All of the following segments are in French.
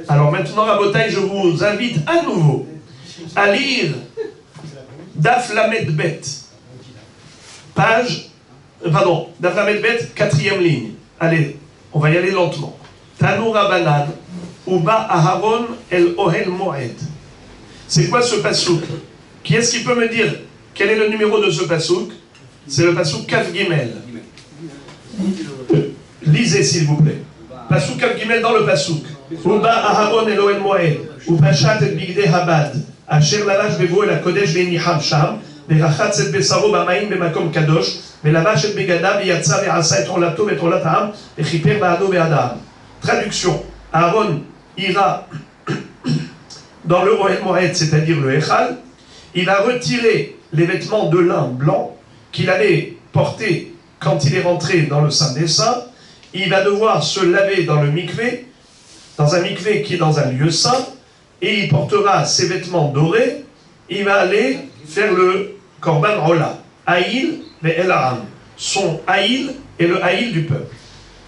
Alors maintenant, Rabotai, je vous invite à nouveau à lire Daf Lamed Bet, Daf Lamed Bet, 4e ligne. Allez, on va y aller lentement. Tanu Rabbanan, Uba Aharon El Ohel Moed. C'est quoi ce pasouk? Qui est-ce qui peut me dire quel est le numéro de ce pasouk? C'est le pasouk Kaf Gimel. Lisez s'il vous plaît. Pasouk Kaf Gimel dans le pasouk. Uba Aharon El Ohel Moed. Upashat El Bigde Habad. Asher Lalash Bevo El HaKodesh Beniham Sham. ורחץ את בשרו במים במקום קדוש, ולבש את בגדיו ויצא ועשה את עולתו ואת עולת העם, וכיפר בעדו בעד העם. Traduction. Aaron ira dans le Ohel Moed, c'est-à-dire le Echal, il va retirer les vêtements de lin blanc qu'il avait portés quand il est rentré dans le Saint des Saints. Il va devoir se laver dans le mikvé, dans un mikvé qui est dans un lieu saint, et il portera ses vêtements dorés. Il va aller faire le Korban Ola, Haïl et El Aram, son Haïl et le Haïl du peuple.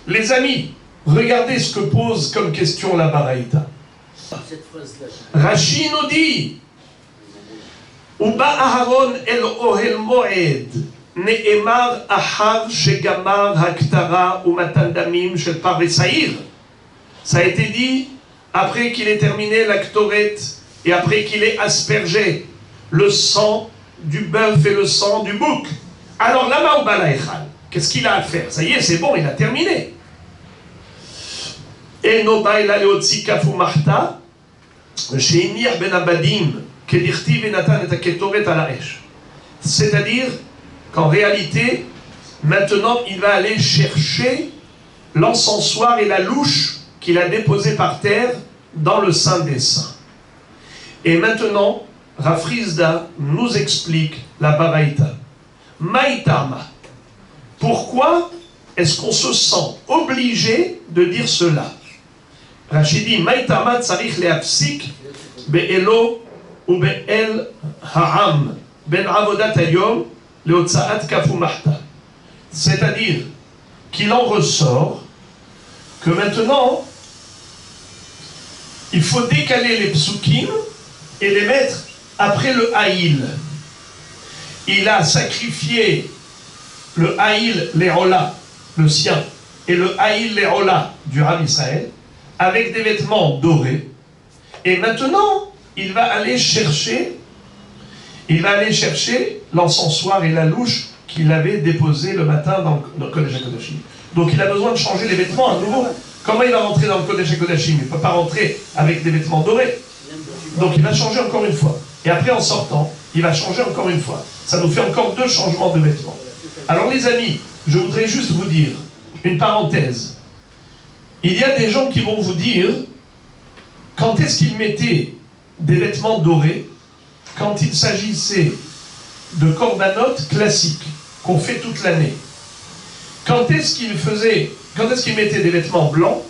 Les amis, regardez ce que pose comme question la Baraïta. Rashi nous dit Uba Aharon El Ohel Moed Ne'emar Ahar Shegamar Haktara Umatan Damim Shel Parve Saïr. Ça a été dit après qu'il ait terminé la Ktoret et après qu'il ait aspergé le sang du bœuf et le sang du bouc. Alors là-bas au Balaïchal, qu'est-ce qu'il a à faire? Ça y est, c'est bon, il a terminé. Et Nobaïla Leotzi Kafu Marta, Sheimir Ben Abadim, Kedirti Venatan et Aketoret Alaesh. C'est-à-dire qu'en réalité, maintenant, il va aller chercher l'encensoir et la louche qu'il a déposé par terre dans le Saint des Saints. Et maintenant, Rafrizda nous explique la Baraïta. Maïtama. Pourquoi est-ce qu'on se sent obligé de dire cela? Rachidi, Maïtama tsarich leapsik be'elo ou be'el ha'am ben avodat hayom leotsaat kafu mahta. C'est-à-dire qu'il en ressort que maintenant, il faut décaler les psukim et les mettre après le Haïl. Il a sacrifié le Haïl Léola, le sien, et le Haïl Léola du Rav Israël, avec des vêtements dorés. Et maintenant, il va aller chercher l'encensoir et la louche qu'il avait déposé le matin dans le Kodesh HaKodashim. Donc il a besoin de changer les vêtements à nouveau. Comment il va rentrer dans le Kodesh HaKodashim? Il ne peut pas rentrer avec des vêtements dorés. Donc il va changer encore une fois. Et après en sortant, il va changer encore une fois. Ça nous fait encore 2 changements de vêtements. Alors les amis, je voudrais juste vous dire une parenthèse. Il y a des gens qui vont vous dire quand est-ce qu'ils mettaient des vêtements dorés quand il s'agissait de korbanot classiques qu'on fait toute l'année. Quand est-ce qu'ils mettaient des vêtements blancs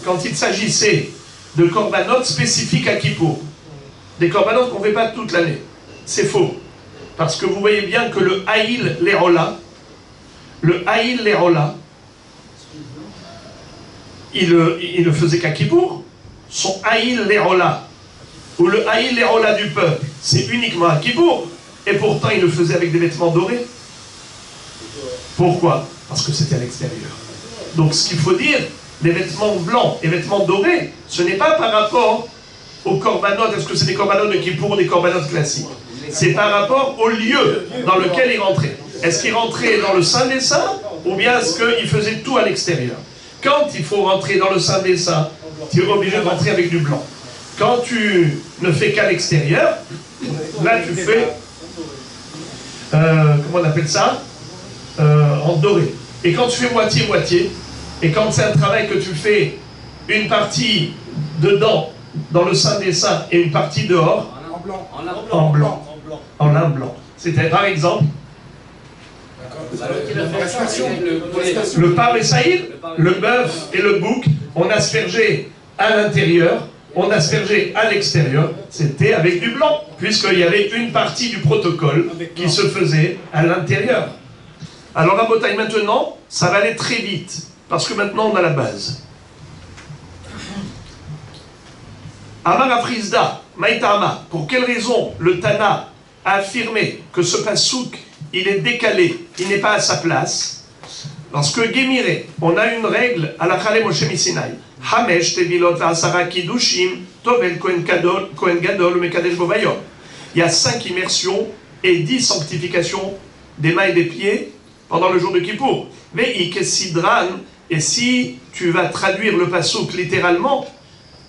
quand il s'agissait de korbanot spécifiques à Kippour. Des korbanot qu'on ne fait pas toute l'année. C'est faux. Parce que vous voyez bien que le Haïl Léola, il ne faisait qu'à Kippour. Son Haïl Léola, ou le Haïl Léola du peuple, c'est uniquement à Kippour. Et pourtant, il le faisait avec des vêtements dorés. Pourquoi? Parce que c'était à l'extérieur. Donc ce qu'il faut dire, les vêtements blancs et vêtements dorés, ce n'est pas par rapport aux korbanot. Est-ce que c'est des korbanot de Kippour ou des korbanot classiques? C'est par rapport au lieu dans lequel il rentrait. Est-ce qu'il rentrait dans le Saint des Saints ou bien est-ce qu'il faisait tout à l'extérieur? Quand il faut rentrer dans le Saint des Saints, tu es obligé de rentrer avec du blanc. Quand tu ne fais qu'à l'extérieur, là tu fais, comment on appelle ça, en doré. Et quand tu fais moitié-moitié, et quand c'est un travail que tu fais une partie dedans, dans le Saint des Saints, et une partie dehors, en lin blanc. C'était par exemple, le Parve Saïd, le bœuf et le bouc, on aspergeait à l'intérieur, on aspergeait à l'extérieur, c'était avec du blanc, puisqu'il y avait une partie du protocole qui se faisait à l'intérieur. Alors à Botaï, maintenant, ça va aller très vite, parce que maintenant on a la base. Amar Afrizda, Maïtama, pour quelle raison le Tana a affirmé que ce pasouk, il est décalé, il n'est pas à sa place? Lorsque Gémiré, on a une règle à la Chalé Moshe Misinaï. Hamesh tevilot v'asara kiddushim tovel kohen gadol mekadesh bobayom. Il y a 5 immersions et 10 sanctifications des mains et des pieds pendant le jour de Kippour. Ve'ik sidran, et si tu vas traduire le pasouk littéralement,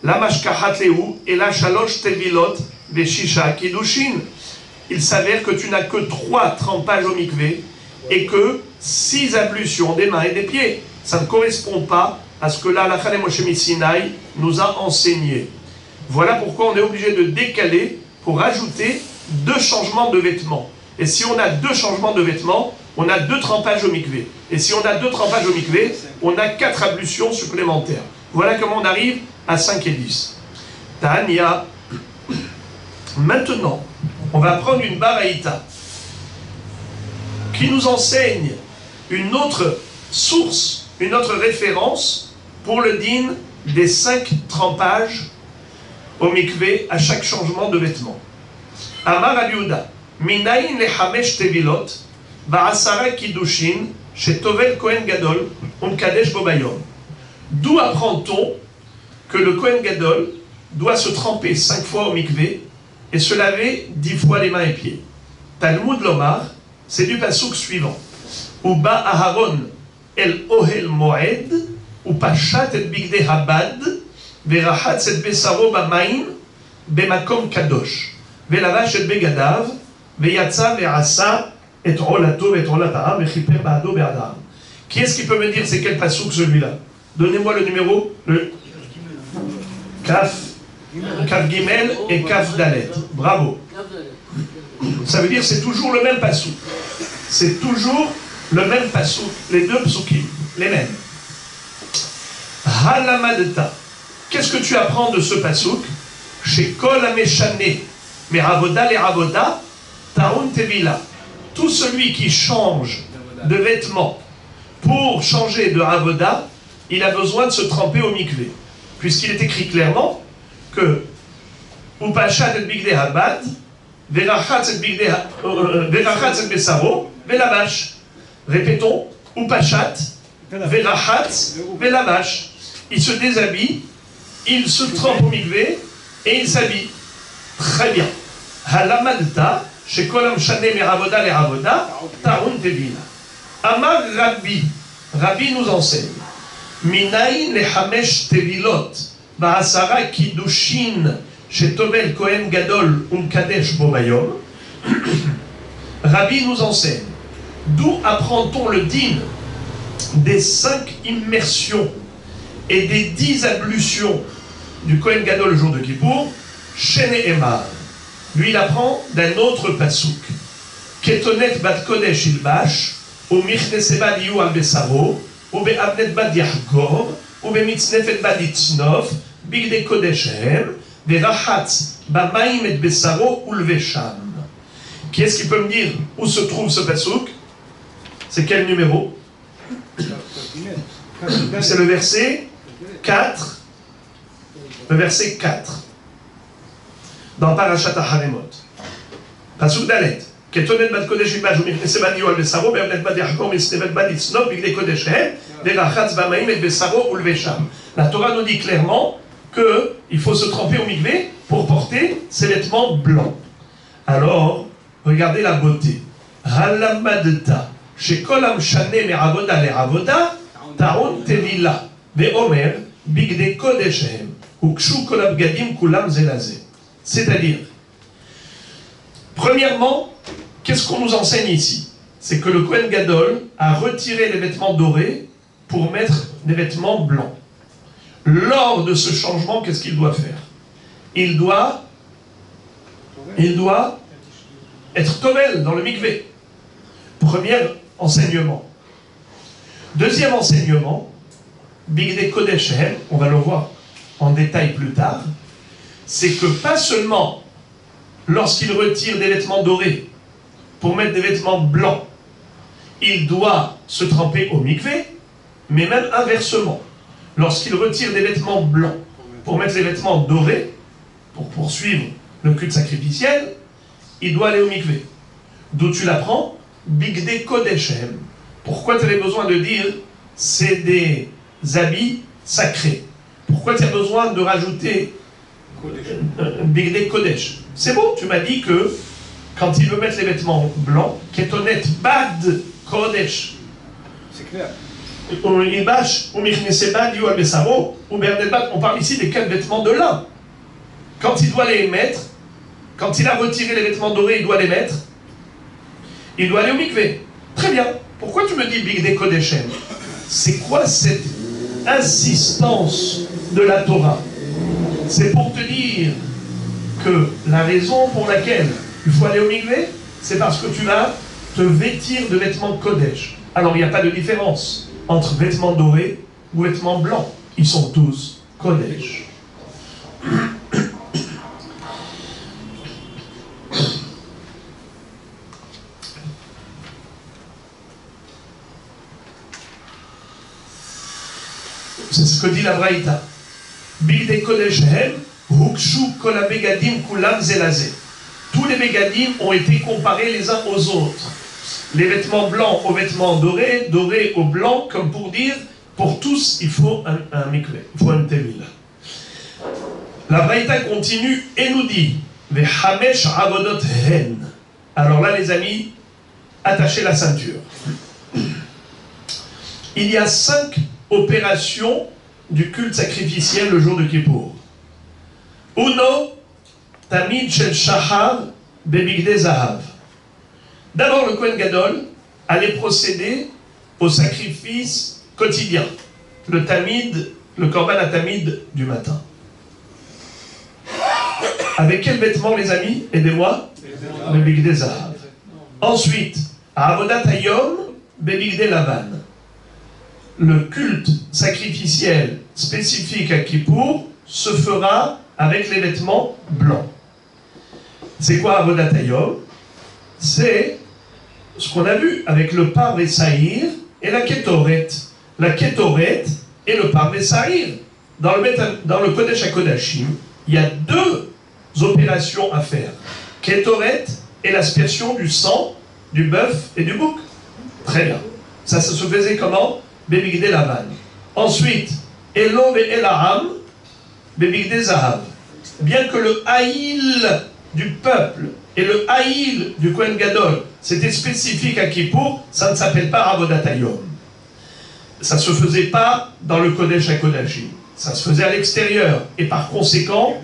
la mashkahat lehu et la shalosh tevilot ve'shisha kiddushin. Il s'avère que tu n'as que 3 trempages au mikvé et que 6 ablutions des mains et des pieds. Ça ne correspond pas à ce que la Halakha Moshe Misinaï nous a enseigné. Voilà pourquoi on est obligé de décaler pour ajouter 2 changements de vêtements. Et si on a 2 changements de vêtements, on a 2 trempages au mikvé. Et si on a 2 trempages au mikvé, on a 4 ablutions supplémentaires. Voilà comment on arrive à 5 et 10. Tania. Maintenant, on va prendre une baraïta qui nous enseigne une autre source, une autre référence pour le din des 5 trempages au mikvé à chaque changement de vêtements. Amar Abiuda, minayin lechamesh tevilot, ba'asara kiddushin, chez Tovel Kohen Gadol, Kadesh Bobayom. D'où apprend-on que le Kohen Gadol doit se tremper 5 fois au mikvé et se laver 10 fois les mains et pieds? Talmud Lomar, c'est du pasouk suivant. Uba Aharon el Ohel Moed, ou Pachat et Bigde Habad, Verachatz et Besaro Bamaim, Bemakom Kadosh, Velavash et Begadav, Veyatza Verasa, et Rolato, et Rolata, Vechiper Bado Beadam. Qui est-ce qui peut me dire c'est quel pasouk celui-là? Donnez-moi le numéro, le Kaf Gimel et Kaf Dalet. Bravo. Ça veut dire c'est toujours le même pasouk. C'est toujours le même pasouk, les 2 psukim, les mêmes. Halamadta. Qu'est-ce que tu apprends de ce pasouk? Chez Kol Ameshane, Meravoda Leravoda, Taun Tevila. Tout celui qui change de vêtements pour changer de Avoda, il a besoin de se tremper au mikvé. Puisqu'il est écrit clairement que Upachat et Bigde Habad, Verachatz et Besaro, Velavash. Répétons, Upachat, Verachatz, Velavash. Il se déshabille, il se trempe au mikvé et il s'habille. Très bien. Halamadta, chez Kolam Shane Meravoda Leravoda, Tarun Tevila. Amar Rabbi, Rabbi nous enseigne. Minayin lechamesh tevilot, ba'asara kiddushin, chez Tovel Kohen Gadol Kadesh Bobayom. Rabbi nous enseigne. D'où apprend-on le din des 5 immersions et des 10 ablutions du Kohen Gadol le jour de Kippour? Shene Emar. Lui, il apprend d'un autre pasouk. Ketonet bat kodesh ilbash, ou mirneseba liu al besaro, ou be'abnet bad yachgor, ou be'mitznefet bad itznov, bigde kodeshem, ve'rachatz ba'maim et besaro ou l'vesham. Qui est-ce qui peut me dire où se trouve ce pasouk? C'est quel numéro? C'est le verset 4. Le verset 4. Dans Parashat HaHaremot. Pasouk Dalet. Ketonet bad kodesh ilbash, ou mirneseba liu al besaro, be'abnet bad yachgor, mitznefet bad itznov, bigde kodeshem, ve'rachatz ba'maim et besaro ou l'vesham. La Torah nous dit clairement qu'il faut se tremper au mikvé pour porter ses vêtements blancs. Alors, regardez la beauté. Halamadta, chez Kolam Shane Meravoda Leravoda, Taon Tevila, Ve'omer, Bigde Kodeshem, Ukshu Kolam Gadim Kulam Zelazé. C'est-à-dire, premièrement, qu'est-ce qu'on nous enseigne ici? C'est que le Kohen Gadol a retiré les vêtements dorés pour mettre des vêtements blancs. Lors de ce changement, qu'est-ce qu'il doit faire? Il doit être tovel dans le mikvé. Premier enseignement. Deuxième enseignement, Bigde Kodeshem, on va le voir en détail plus tard, c'est que pas seulement lorsqu'il retire des vêtements dorés pour mettre des vêtements blancs, il doit se tremper au mikvé, mais même inversement. Lorsqu'il retire des vêtements blancs pour mettre les vêtements dorés, pour poursuivre le culte sacrificiel, il doit aller au mikvé. D'où tu l'apprends? Bigde Kodeshem. Pourquoi tu avais besoin de dire c'est des habits sacrés? Pourquoi tu as besoin de rajouter Bigde Kodesh? C'est bon, tu m'as dit que quand il veut mettre les vêtements blancs, Ketonet Bad Kodesh. C'est clair. On parle ici des 4 vêtements de lin. Quand il doit les mettre, quand il a retiré les vêtements dorés, il doit les mettre. Il doit aller au mikvé. Très bien. Pourquoi tu me dis Bigde Kodeshem? C'est quoi cette insistance de la Torah? C'est pour te dire que la raison pour laquelle il faut aller au mikvé, c'est parce que tu vas te vêtir de vêtements Kodesh. Alors il n'y a pas de différence entre vêtements dorés ou vêtements blancs. Ils sont tous Kodesh. C'est ce que dit la Braïta. Bigde Kodesh hem, hukshu kol habegadim kulam zelazé. Tous les begadim ont été comparés les uns aux autres. Les vêtements blancs aux vêtements dorés, dorés aux blancs, comme pour dire, pour tous, il faut un mikvé, il faut un tevil. La Braïta continue et nous dit, Vehamesh avodot hen. Alors là, les amis, attachez la ceinture. Il y a 5 opérations du culte sacrificiel le jour de Kippour. Uno, tamid shel shahar bebigde zahav. D'abord, le Kohen Gadol allait procéder au sacrifice quotidien, le tamid, le korban à tamid du matin. Avec quel vêtement, les amis? Aidez-moi. Bebigde zahav. Ensuite, à avodat hayom bebigde lavan. Le culte sacrificiel spécifique à Kippour se fera avec les vêtements blancs. C'est quoi avodat hayom? C'est ce qu'on a vu avec le parve saïr et la kétoret. La kétoret et le parve saïr. Dans le Kodesh HaKodashim, il y a 2 opérations à faire. Kétoret et l'aspersion du sang du bœuf et du bouc. Très bien. Ça se faisait comment? Bebigde lavan. Ensuite, Elo ve elaham, bebigde zahav. Bien que le haïl du peuple et le haïl du Kohen Gadol, c'était spécifique à Kippour, ça ne s'appelle pas avodat hayom. Ça ne se faisait pas dans le Kodesh HaKodashim. Ça se faisait à l'extérieur. Et par conséquent,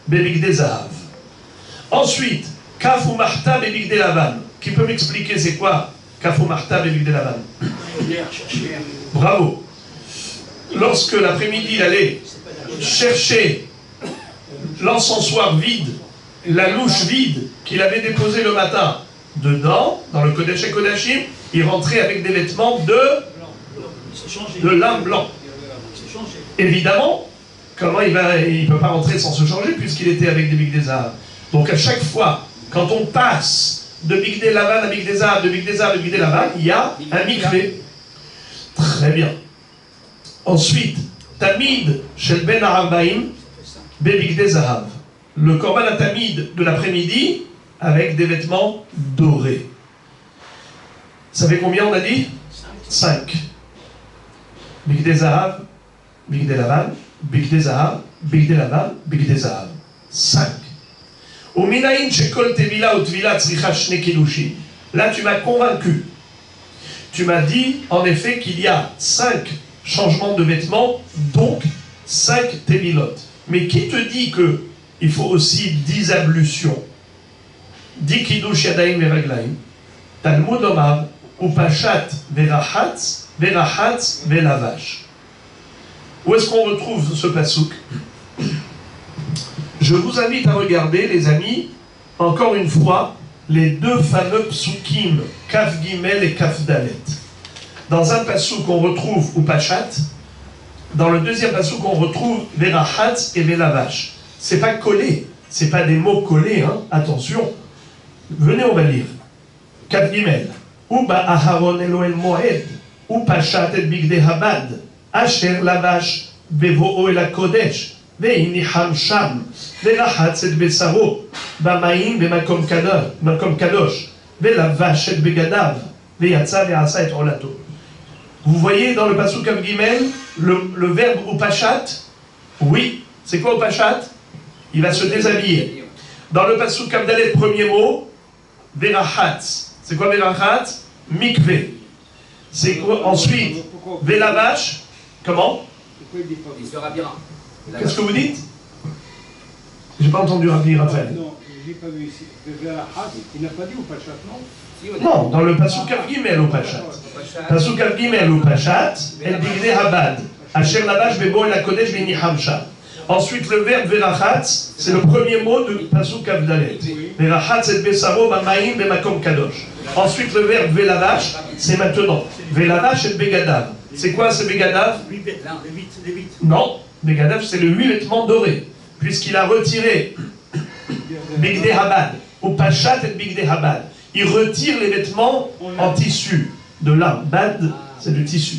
bebigde zahav. Ensuite, kaf ou marta bebigde lavan. Qui peut m'expliquer c'est quoi kaf ou marta bebigde lavan? Bravo. Lorsque l'après-midi il allait chercher l'encensoir vide, la louche vide qu'il avait déposée le matin, dedans, dans le Kodesh HaKodashim, il rentrait avec des vêtements de lin blanc. Évidemment, comment il ne peut pas rentrer sans se changer puisqu'il était avec des bigde zahav. Donc à chaque fois, quand on passe de bigde lavan à bigde zahav, de bigde zahav à bigde lavan, il y a un mikvé. Très bien. Ensuite, tamid shel ben ha'arbaim bebigde zahav. Le korban à tamid de l'après-midi avec des vêtements dorés. Vous savez combien on a dit? 5. Bigde zahav, bigde lavan, bigde zahav, bigde lavan, bigde zahav. 5. Uminayin shekol tevila ou tvila tzricha shne kiddushin. Là, tu m'as convaincu. Tu m'as dit, en effet, qu'il y a 5 changements de vêtements, donc 5 tevilot. Mais qui te dit que il faut aussi 10 ablutions? 10 kiddush yadayim veraglaim, Talmud omar, upashat verachatz, verachatz velavash. Où est-ce qu'on retrouve ce pasouk? Je vous invite à regarder, les amis, encore une fois, les 2 fameux psukim, Kaf Gimel et Kaf Dalet. Dans un pasouk, on retrouve upashat. Dans le deuxième pasouk, on retrouve verachatz et velavash. C'est pas collé, c'est pas des mots collés, hein, attention. Venez, on va lire. Kaf Gimel. Uba Aharon Elohel Moed, Upashat et Bigde Habad, Asher Lavash, Bevo'o el Kodesh, והניחם שם, ורחץ את בשרו במים במקום קדוש, ולבש את בגדיו, ויצא ועשה את עולתו. Vous voyez dans le pasuk Av Gimel le verbe upashat? Oui. C'est quoi upashat? Il va se déshabiller. Dans le pasuk Av Dalet, premier mot, verachatz. C'est quoi verachatz? Mikve. C'est quoi ensuite? Velavash. Comment? Il se rabira. Qu'est-ce que vous dites? J'ai pas entendu Raphaël. Non, j'ai pas vu ici. Il n'a pas dit upashat, non? Non, dans le pasuk Av Gimel upashat. Pasuk Av Gimel upashat, el bigdei habad. Asher lavash bebo el hakodesh v'nicham sham. Ensuite, le verbe verachatz, c'est le premier mot de pasuk Av Dalet. Verachatz et besaro b'maim b'makom kadosh. Ensuite, le verbe velavash, c'est maintenant. Velavash et begadav. C'est quoi ce begadav? Les 8. Non, begadav, c'est le 8 vêtements dorés. Puisqu'il a retiré bigdei habad, upashat et bigdei habad. Il retire les vêtements en tissu. De lin, bad, c'est du tissu.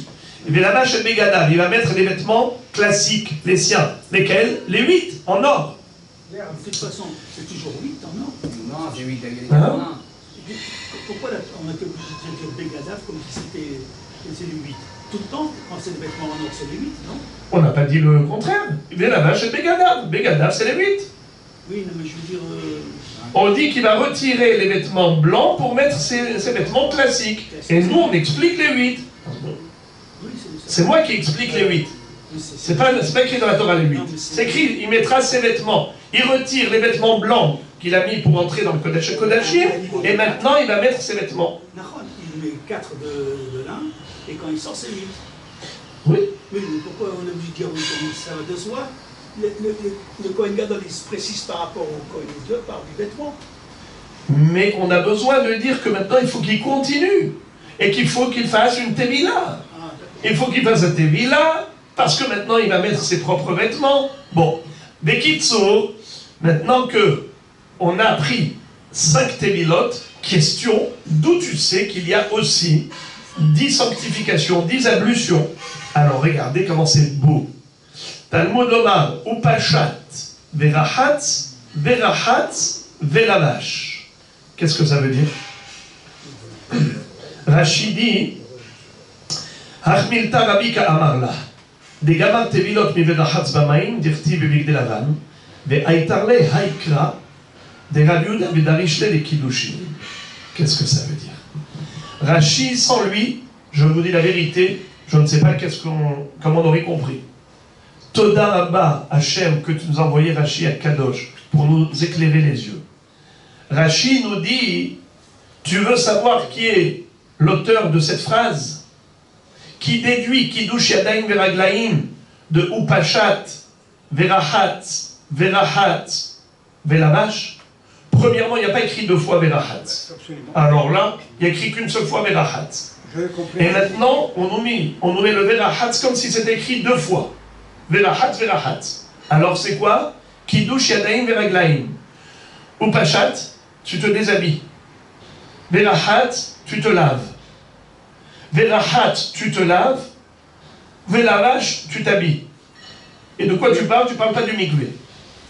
Et Velavash et Begadav, il va mettre les vêtements classiques, les siens. Lesquels? Les 8, en or. De toute façon, c'est toujours 8 en or. Non, c'est 8 Hein? Pourquoi on a été obligé de dire Begadav comme si c'est les 8? Tout le temps, quand c'est des vêtements en or, c'est les 8, non? On n'a pas dit le contraire. Velavash et Begadav. Begadav, c'est les 8. Oui, non, mais je veux dire... On dit qu'il va retirer les vêtements blancs pour mettre ses vêtements classiques. Et nous, on explique les 8. Oui, C'est moi qui explique les 8. C'est pas écrit dans la Torah les 8. C'est écrit, il mettra ses vêtements. Il retire les vêtements blancs qu'il a mis pour entrer dans le Kodesh Kodashim. Et maintenant, il va mettre ses vêtements. Il met 4 de lin, et quand il sort, c'est 8. Oui. Oui, mais pourquoi on a obligé de dire oui, ça va de soi? Le Kohen Gadol, il se précise par rapport au Kohen Gadol par du vêtement. Mais on a besoin de dire que maintenant il faut qu'il continue. Et qu'il faut qu'il fasse une tevila. Il faut qu'il fasse une tevila parce que maintenant il va mettre ses propres vêtements. Bon, Bekitso, maintenant que on a appris 5 tevilot, question, d'où tu sais qu'il y a aussi 10 sanctifications, 10 ablutions. Alors regardez comment c'est beau. Talmud Omar, Upashat, Verachatz, Verachatz, Velavash. Qu'est-ce que ça veut dire? Rashi dit, Hachmilta Rabbi Ka'amarla, de Gamar Tevilot mi Verachatz Bamaim, dirti bebigde lavan, ve'aitarle haikra, de Rabbi Yehuda ve'darishle de Kiddushin. Qu'est-ce que ça veut dire? Rashi, sans lui, je vous dis la vérité, je ne sais pas comment on aurait compris. Toda Rabba Hachem, que tu nous as envoyé Rashi à Kadosh pour nous éclairer les yeux. Rashi nous dit, tu veux savoir qui est l'auteur de cette phrase? Qui déduit Kiddush Yadayim Veraglaim de Upashat, Verachatz, Verachatz, Velavash? Premièrement, il n'y a pas écrit 2 fois Verachatz. Alors là, il n'y a écrit qu'une seule fois Verachatz. Et maintenant, on nous met le Verachatz comme si c'était écrit 2 fois. Verachatz, Verachatz. Alors c'est quoi? Kiddush Yadayim Veraglaim. Upashat, tu te déshabilles. Verachatz, tu te laves. Verachatz, tu te laves. Velavash, tu t'habilles. Et de quoi tu parles? Tu parles pas du mikvé.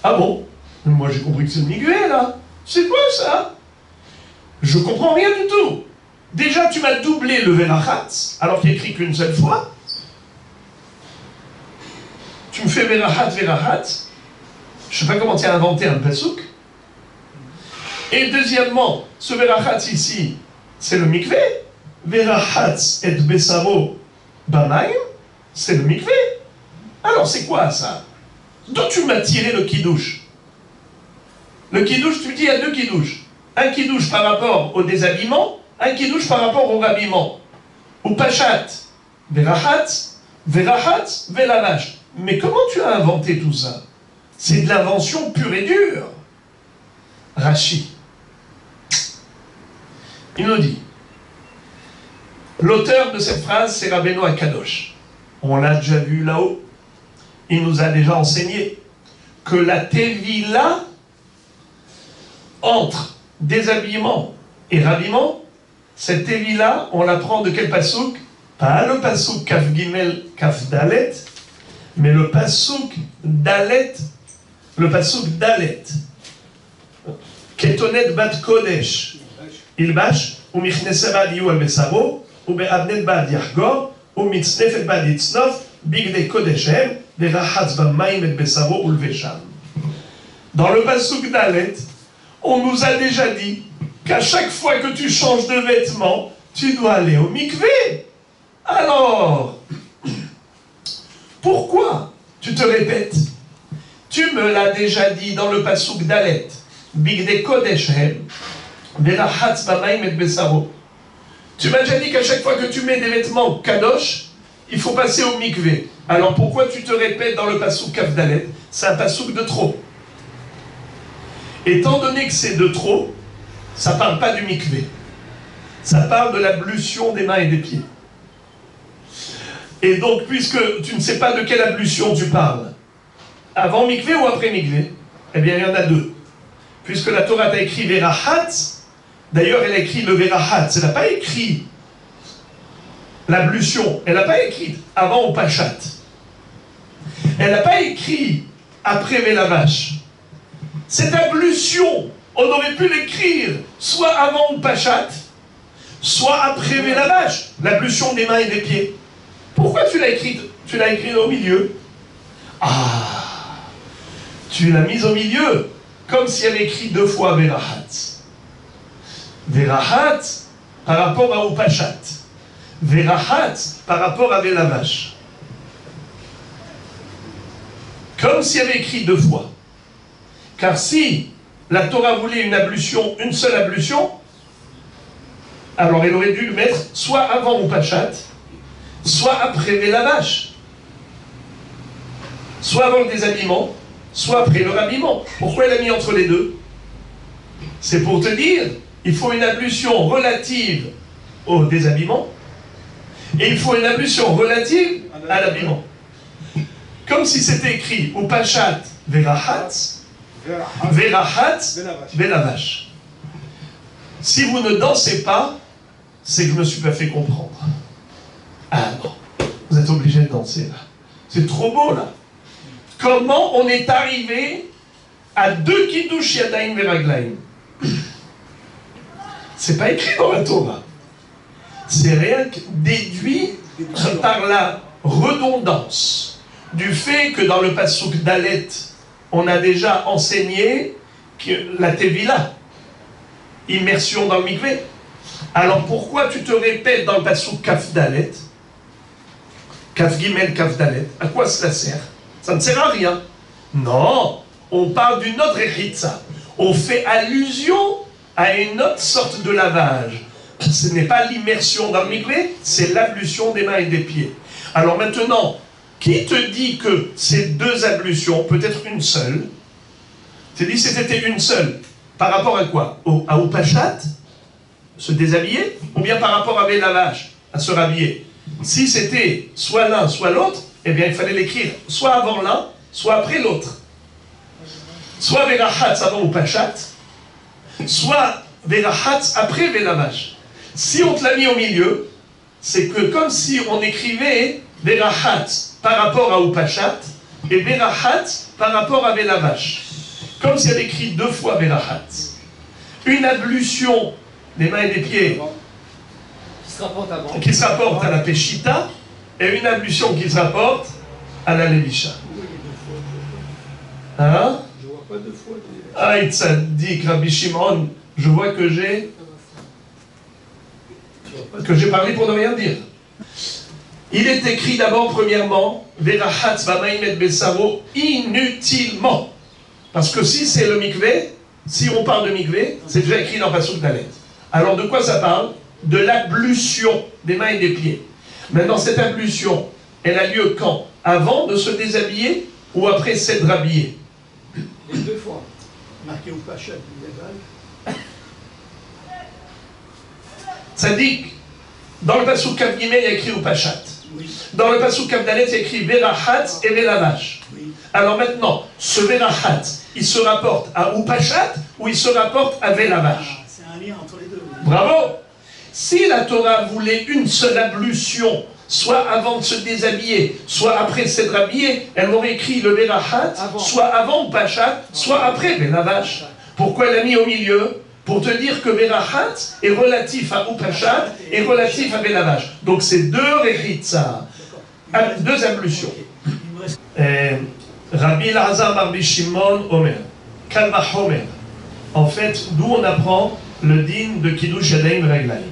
Ah bon? Moi j'ai compris que c'est le mikvé là. C'est quoi ça? Je comprends rien du tout. Déjà tu m'as doublé le Verachatz, alors qu'il n'y a écrit qu'une seule fois. Tu me fais Verachatz, Verachatz. Je ne sais pas comment tu as inventé un pasuk. Et deuxièmement, ce Verachatz ici, c'est le mikvé. Verachatz et besaro bamaim, c'est le mikvé. Alors c'est quoi ça? D'où tu m'as tiré le kiddush? Le kiddush, tu dis il y a 2 kiddush. Un kiddush par rapport au déshabillement, un kiddush par rapport au rhabillement. Ou pachat, verachatz, verachatz, velavash. Mais comment tu as inventé tout ça? C'est de l'invention pure et dure. Rashi. Il nous dit, l'auteur de cette phrase, c'est Rabbeinu Akadosh. On l'a déjà vu là-haut. Il nous a déjà enseigné que la tevila entre déshabillement et rhabillement, cette tevila, on la prend de quel pasouk? Pas le pasouk Kaf Gimel Kaf Dalet, Mais le pasuk Dalet, Ketonet bat Kodesh, Ilbash, ou Michnese bad Yu al Besaro, ou Be'abnet bad Yachgor, ou Mitznefet bad Yitznof, Bigde Kodeshem, Verachatz Bamaim et Besaro ou Lvesham. Dans le pasuk Dalet, on nous a déjà dit qu'à chaque fois que tu changes de vêtements, tu dois aller au mikvé. Alors, pourquoi tu te répètes? Tu me l'as déjà dit dans le pasuk Dalet, Bigde Kodeshem, Verachatz Bamaim et Besaro. Tu m'as déjà dit qu'à chaque fois que tu mets des vêtements kadosh, il faut passer au mikvé. Alors pourquoi tu te répètes dans le pasuk Kaf Dalet? C'est un pasuk de trop. Étant donné que c'est de trop, ça ne parle pas du mikvé. Ça parle de l'ablution des mains et des pieds. Et donc, puisque tu ne sais pas de quelle ablution tu parles, avant mikvé ou après mikvé, eh bien, il y en a deux. Puisque la Torah t'a écrit Verahat, d'ailleurs, elle a écrit le Verahat, elle n'a pas écrit l'ablution, elle n'a pas écrit avant ou Pachat. Elle n'a pas écrit après Velavash. Cette ablution, on aurait pu l'écrire soit avant ou Pachat, soit après Velavash, l'ablution des mains et des pieds. Pourquoi tu l'as écrite? Tu l'as écrite au milieu. Ah, tu l'as mise au milieu, comme si elle écrit deux fois Verahat. Verahat par rapport à Upachat. Verahat par rapport à Velavash. Comme si elle avait écrit deux fois. Car si la Torah voulait une ablution, une seule ablution, alors elle aurait dû le mettre soit avant Upachat, soit après Velavash. Soit avant le déshabillement, soit après le rhabillement. Pourquoi elle a mis entre les deux? C'est pour te dire, il faut une ablution relative au déshabillement et il faut une ablution relative à l'habillement. Comme si c'était écrit ou Pachat Verahat, Verahat Velavash. Si vous ne dansez pas, c'est que je ne me suis pas fait comprendre. Ah non, vous êtes obligé de danser là. C'est trop beau là. Comment on est arrivé à deux Kiddush Yadayim Veraglaim? C'est pas écrit dans la Torah. C'est rien que déduit par la redondance du fait que dans le pasuk Dalet, on a déjà enseigné que la Tevila, immersion dans le mikvé. Alors pourquoi tu te répètes dans le pasuk Kaf Dalet, Kaf Gimel Kaf Dalet? À quoi cela sert? Ça ne sert à rien. Non, on parle d'une autre rechitza. On fait allusion à une autre sorte de lavage. Ce n'est pas l'immersion dans le mikvé, c'est l'ablution des mains et des pieds. Alors maintenant, qui te dit que ces deux ablutions, peut-être une seule, tu dis c'était une seule, par rapport à quoi? À Upachat, se déshabiller, ou bien par rapport à Velavash, à se rhabiller? Si c'était soit l'un, soit l'autre, eh bien il fallait l'écrire soit avant l'un, soit après l'autre. Soit Verahat avant Upachat, soit Verahat après Velavash. Si on te l'a mis au milieu, c'est que comme si on écrivait Verahat par rapport à Upachat et Verahat par rapport à Velavash. Comme si elle écrit deux fois Verahat. Une ablution des mains et des pieds qui se rapporte à la Peshita et une ablution qui se rapporte à la Levisha. Hein? Je vois pas deux fois. Ah, Tzaddik, Rabbi Shimon, je vois que j'ai parlé pour ne rien dire. Il est écrit d'abord, premièrement, Verachatz Bamaim et Besaro, inutilement. Parce que si c'est le mikvé, si on parle de mikvé, c'est déjà écrit dans Pasuk Dalet. Alors de quoi ça parle? De l'ablution des mains et des pieds. Maintenant, cette ablution, elle a lieu quand? Avant de se déshabiller ou après s'être habillé? Les deux fois. Marqué au Pachat, Tzaddik, dans le pasuk Kaf Gimel, il y a écrit au Pachat. oui. Dans le pasuk Kaf Dalet, il y a écrit Verahat et Velavash. Oui. Alors maintenant, ce Verahat, il se rapporte à Upachat ou il se rapporte à Velavash? Ah, c'est un lien entre les deux. Bravo! Si la Torah voulait une seule ablution soit avant de se déshabiller, soit après s'être habillé, elle m'aurait écrit le Berachat, soit avant Pachat, soit après Benavash. Pourquoi elle l'a mis au milieu? Pour te dire que Berachat est relatif à Upachat et relatif à Benavash. Donc c'est deux Rechitza, deux ablutions. Rabbi Elazar Bar Shimon Omer, Kalva Homer. En fait, d'où on apprend le din de Kiddush Yadayim Reglaim.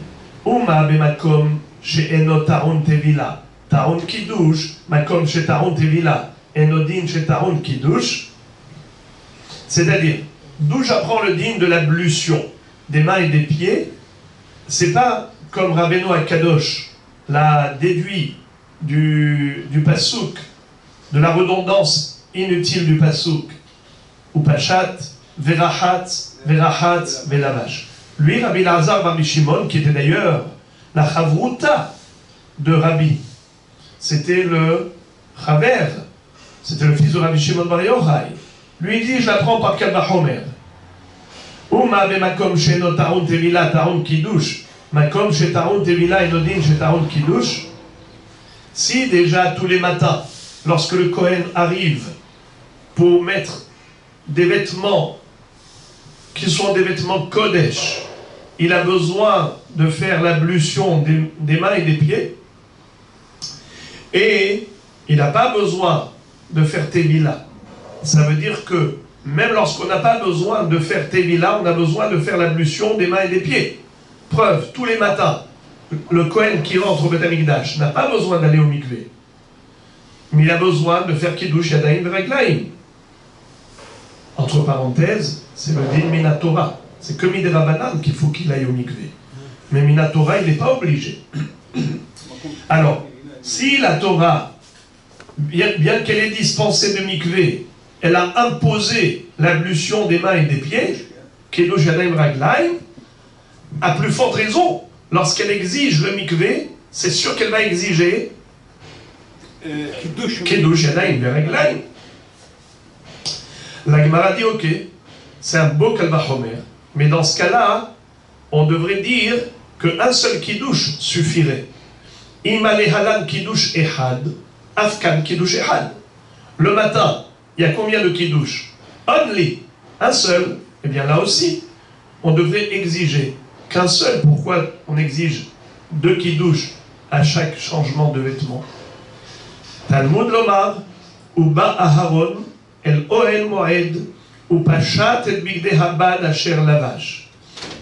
Uma bemakom she'eno ta'un tevila. Ta'un Kiddush, makom she'ta'un tevila. Eno din she'ta'un Kiddush. C'est-à-dire, d'où j'apprends le din de l'ablution des mains et des pieds, c'est pas comme Rabbeinu Akadosh l'a déduit du passouk, de la redondance inutile du passouk, ou pachat, verachat, verachat, velavash. Lui, Rabbi Elazar Bar Shimon, qui était d'ailleurs la chavruta de Rabbi, c'était le chaver, c'était le fils de Rabbi Shimon Bar Yochai. Lui il dit, je l'apprends par Kalva Homer. Uma bemakom she'eno ta'un tevila ta'un kiddush, makom she'ta'un tevila enodin she'ta'un kiddush. Si déjà tous les matins, lorsque le Kohen arrive pour mettre des vêtements qui sont des vêtements Kodesh, il a besoin de faire l'ablution des mains et des pieds, et il n'a pas besoin de faire Tevila. Ça veut dire que même lorsqu'on n'a pas besoin de faire Tevila, on a besoin de faire l'ablution des mains et des pieds. Preuve, tous les matins, le Kohen qui rentre au Beth Amikdash n'a pas besoin d'aller au mikvé, mais il a besoin de faire Kiddush Yadayim Reglaim. Entre parenthèses, c'est le din Minatora. C'est que Midirabanan qu'il faut qu'il aille au mikvé. Mais Minatora, il n'est pas obligé. Alors, si la Torah, bien qu'elle ait dispensé de mikvé, elle a imposé l'ablution des mains et des pieds, Kiddush Yadayim Reglaim, à plus forte raison, lorsqu'elle exige le mikvé, c'est sûr qu'elle va exiger Kiddush Yadayim Reglaim. La Gemara dit ok, c'est un beau Kalva Homer, mais dans ce cas-là, on devrait dire qu'un seul Kiddush suffirait. Imale halan Kiddush ehad, afkan Kiddush ehad. Le matin, il y a combien de Kiddush? Only, un seul. Eh bien là aussi, on devrait exiger qu'un seul. Pourquoi on exige deux Kiddush à chaque changement de vêtements? Talmud Lomar, Uba Aharon, El Ohel Moed, Upachat et Bigde Habad Asher Lavash.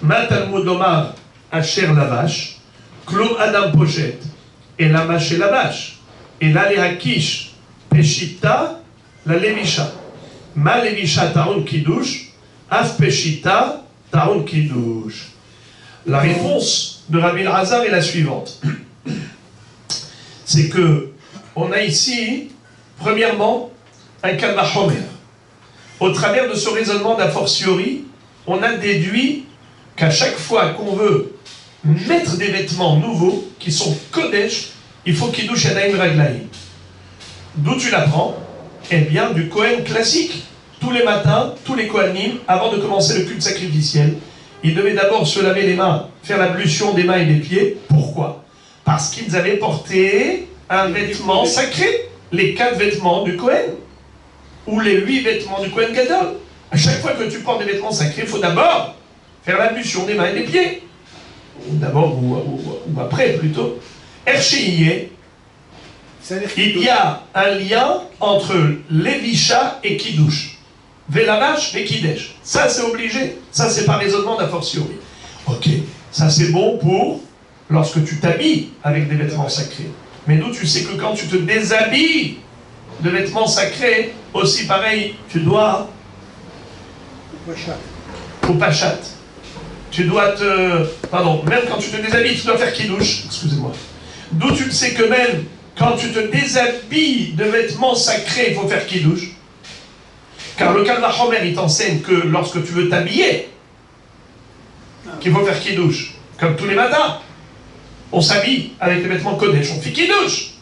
Ma Talmud Lomar Asher Lavash, Klum Adam Pochet, et la Maché Lavash, et la Lehakish, Peshita, la Levisha. Ma Levisha Taun Kiddush, Af Peshita, Taun Kiddush. La réponse de Rabbi Elazar est la suivante. C'est que on a ici, premièrement, un Kalva Homer. Au travers de ce raisonnement d'a fortiori, on a déduit qu'à chaque fois qu'on veut mettre des vêtements nouveaux, qui sont Kodesh, il faut Kiddush Yadayim Reglaim. D'où tu l'apprends? Eh bien, du Kohen classique. Tous les matins, tous les Kohanim, avant de commencer le culte sacrificiel, ils devaient d'abord se laver les mains, faire l'ablution des mains et des pieds. Pourquoi? Parce qu'ils avaient porté un vêtement sacré, les 4 vêtements du Kohen, ou les 8 vêtements du Kohen Gadol. À chaque fois que tu portes des vêtements sacrés, il faut d'abord faire l'ablution des mains et des pieds. D'abord ou après plutôt. Erchéié, il y a un lien entre Lévisha et Kiddush. Velavash et Kiddush. Ça c'est obligé. Ça c'est par raisonnement d'a fortiori. Ok, ça c'est bon pour lorsque tu t'habilles avec des vêtements sacrés. Mais d'où tu sais que quand tu te déshabilles de vêtements sacrés, aussi pareil, tu dois au pachat. Tu dois pardon, même quand tu te déshabilles, tu dois faire Kiddush. Excusez-moi. D'où tu sais que même quand tu te déshabilles de vêtements sacrés, il faut faire Kiddush. Car le Kalva Homer, il t'enseigne que lorsque tu veux t'habiller, qu'il faut faire Kiddush. Comme tous les matins, on s'habille avec les vêtements Kodesh, on fait Kiddush.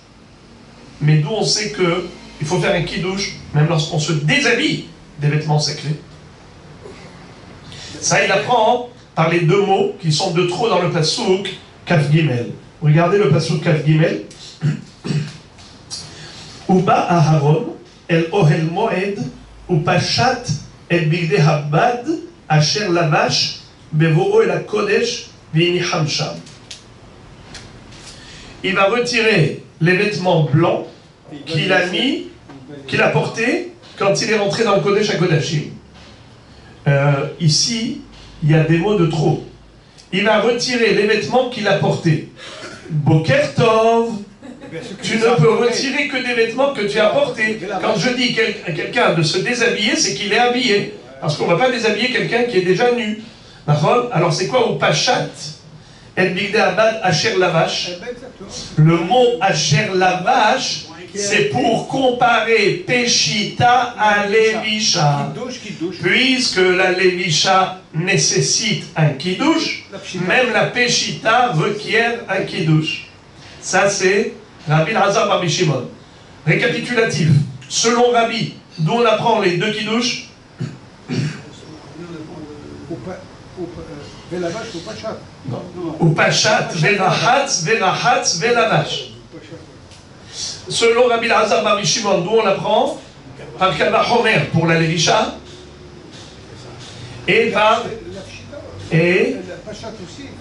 Mais d'où on sait qu'il faut faire un Kiddush, même lorsqu'on se déshabille des vêtements sacrés. Ça, il apprend par les 2 mots qui sont de trop dans le Passouk, Kaf Gimel. Regardez le Passouk Kaf Gimel. Uba Aharon el Ohel Moed Upashat el Bigde Habad Asher Lavash Bevo'o el Kodesh V'iniham Sham. Il va retirer les vêtements blancs qu'il a mis, qu'il a portés quand il est rentré dans le Kodesh HaKodashim. Ici, il y a des mots de trop. Il va retirer les vêtements qu'il a portés. Boker Tov, tu ne peux retirer que des vêtements que tu as portés. Quand je dis à quelqu'un de se déshabiller, c'est qu'il est habillé. Parce qu'on ne va pas déshabiller quelqu'un qui est déjà nu. Alors c'est quoi au Pachat? El Bigde Abad Asher Lavash. Le mot Asher Lavash, c'est pour comparer Peshita à Lévisha. Puisque la Lévisha nécessite un Kiddush, même la Peshita requiert un Kiddush. Ça c'est Rabbi Elazar Bar Shimon. Récapitulatif. Selon Rabbi, d'où on apprend les deux Kiddush? Ou Pachat, Verahatz, Verahatz, Velavash. Selon Rabbi Elazar Bar Shimon, d'où on l'apprend? Par Kalva Homer pour la Lévisha. Et par. Et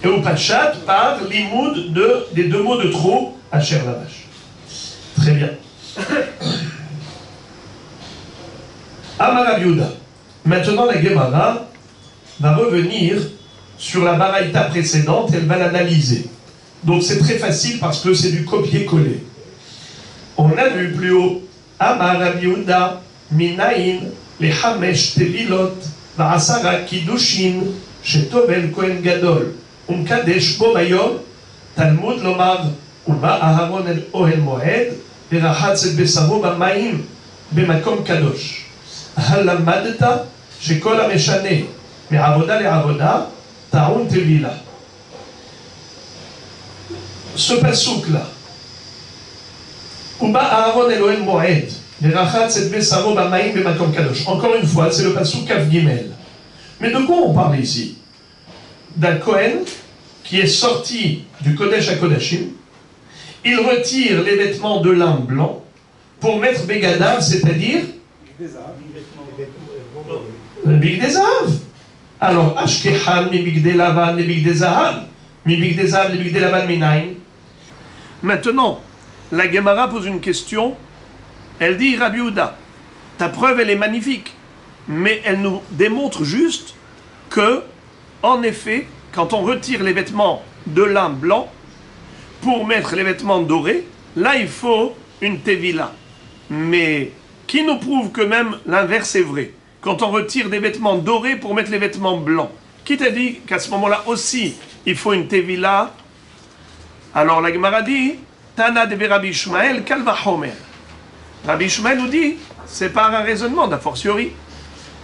au Pachat par l'imoud des deux mots de trop, Asher Lavash. Très bien. Amar Rabbi Yehuda. Maintenant la Gemara va revenir sur la baraïta précédente, elle va l'analyser. Donc c'est très facile parce que c'est du copier-coller. On a vu plus haut, Amar Rabbi Yehuda, Minaïn, les Hamesh Tevilot, Va'asara Kiddushin, Shetovel Kohen Gadol, Kadesh Bo Bayom, Talmud Lomar, Uba Aharon el Ohel Moed, Verahatz et Besaro Bamaim, Bemakom Kadosh. Halamadta, Shekol Ameshane, Me'avoda le'avoda, Ta'un Tevila. Ce pasouk-là, Uba Aharon el Ohel Moed, Verahatz et Besaro Bamaim, Bemakom Kadosh. Encore une fois, c'est le pasouk Kaf Gimel. Mais de quoi on parle ici? D'un Kohen qui est sorti du Kodesh HaKodashim, il retire les vêtements de lin blanc pour mettre Begadav, c'est-à-dire le Bigde Zahav. Alors, Ashkehan, mi Bigde Lavan, mi Bigde Zahav, mi Bigde Zahav, mi Bigde Lavan, Minaïn. Maintenant, la Gemara pose une question. Elle dit, Rabbi Yehuda, ta preuve, elle est magnifique, mais elle nous démontre juste que, en effet, quand on retire les vêtements de lin blanc pour mettre les vêtements dorés, là il faut une tevila. Mais qui nous prouve que même l'inverse est vrai? Quand on retire des vêtements dorés pour mettre les vêtements blancs, qui t'a dit qu'à ce moment-là aussi il faut une tevila? Alors la Gemara dit, Tana de Rabbi Ishmael Kalva Homer. Rabbi Ishmael nous dit, c'est par un raisonnement d'a fortiori.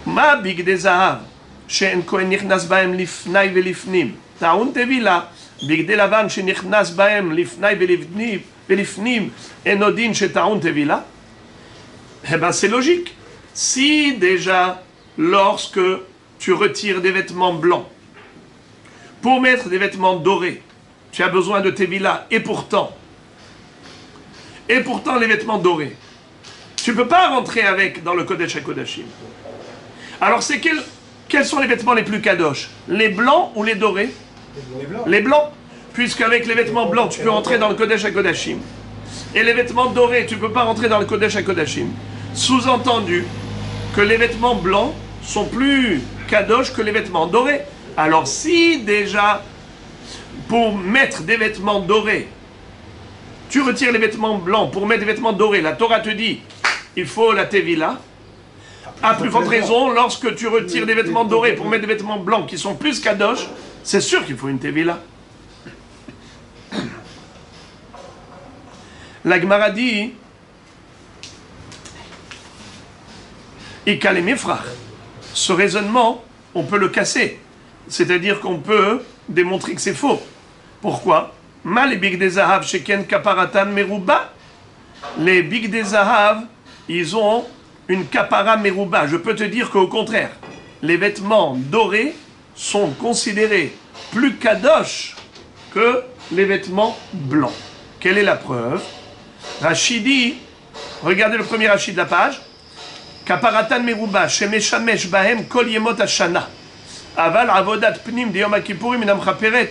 Ma Bigde Zahav. שאין כהן נכנס בהם לפני ולפנים. טעון תבילה, בגדי לבן שנכנס בהם לפני ולפנים, אינו דין שטעון תבילה? Eh bien, c'est logique. Si déjà, lorsque tu retires des vêtements blancs pour mettre des vêtements dorés, tu as besoin de tevila, et pourtant les vêtements dorés, tu ne peux pas rentrer avec dans le Kodesh HaKodashim. Alors c'est quels sont les vêtements les plus kadosh? Les blancs ou les dorés? Les blancs. Puisqu'avec les vêtements blancs, tu peux rentrer dans le Kodesh HaKodashim. Et les vêtements dorés, tu ne peux pas rentrer dans le Kodesh HaKodashim. Sous-entendu que les vêtements blancs sont plus kadosh que les vêtements dorés. Alors si déjà, pour mettre des vêtements dorés, tu retires les vêtements blancs pour mettre des vêtements dorés, la Torah te dit, il faut la tevila. À plus forte raison, lorsque tu retires des vêtements dorés pour mettre des vêtements blancs qui sont plus kadosh, c'est sûr qu'il faut une tevila. La Gemara dit, ce raisonnement, on peut le casser. C'est-à-dire qu'on peut démontrer que c'est faux. Pourquoi? Les Bigde Zahav sheken kaparatan meruba. Les Bigde Zahav, ils ont une kapara meruba. Je peux te dire qu'au contraire, les vêtements dorés sont considérés plus kadosh que les vêtements blancs. Quelle est la preuve? Rashi dit, regardez le premier Rashi de la page, Kaparatan meruba, shemeshamesh bahem kol yemot hashana. Aval avodat pnim de yom kippurim inam chaperet,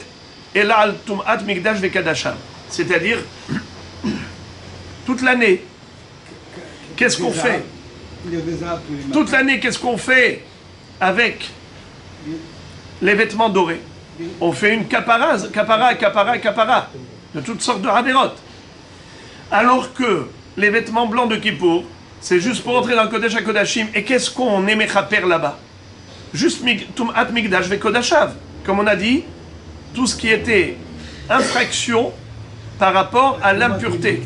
ela al tum'at migdash vekadasham. C'est-à-dire, toute l'année, qu'est-ce qu'on fait? Toute l'année, qu'est-ce qu'on fait avec les vêtements dorés? On fait une kapara, de toutes sortes de haverot. Alors que les vêtements blancs de Kippour, c'est juste pour entrer dans le Kodesh HaKodashim. Et qu'est-ce qu'on aimait chaper là-bas? Juste Tum'at Migdash Vekodashav. Comme on a dit, tout ce qui était infraction par rapport à l'impureté.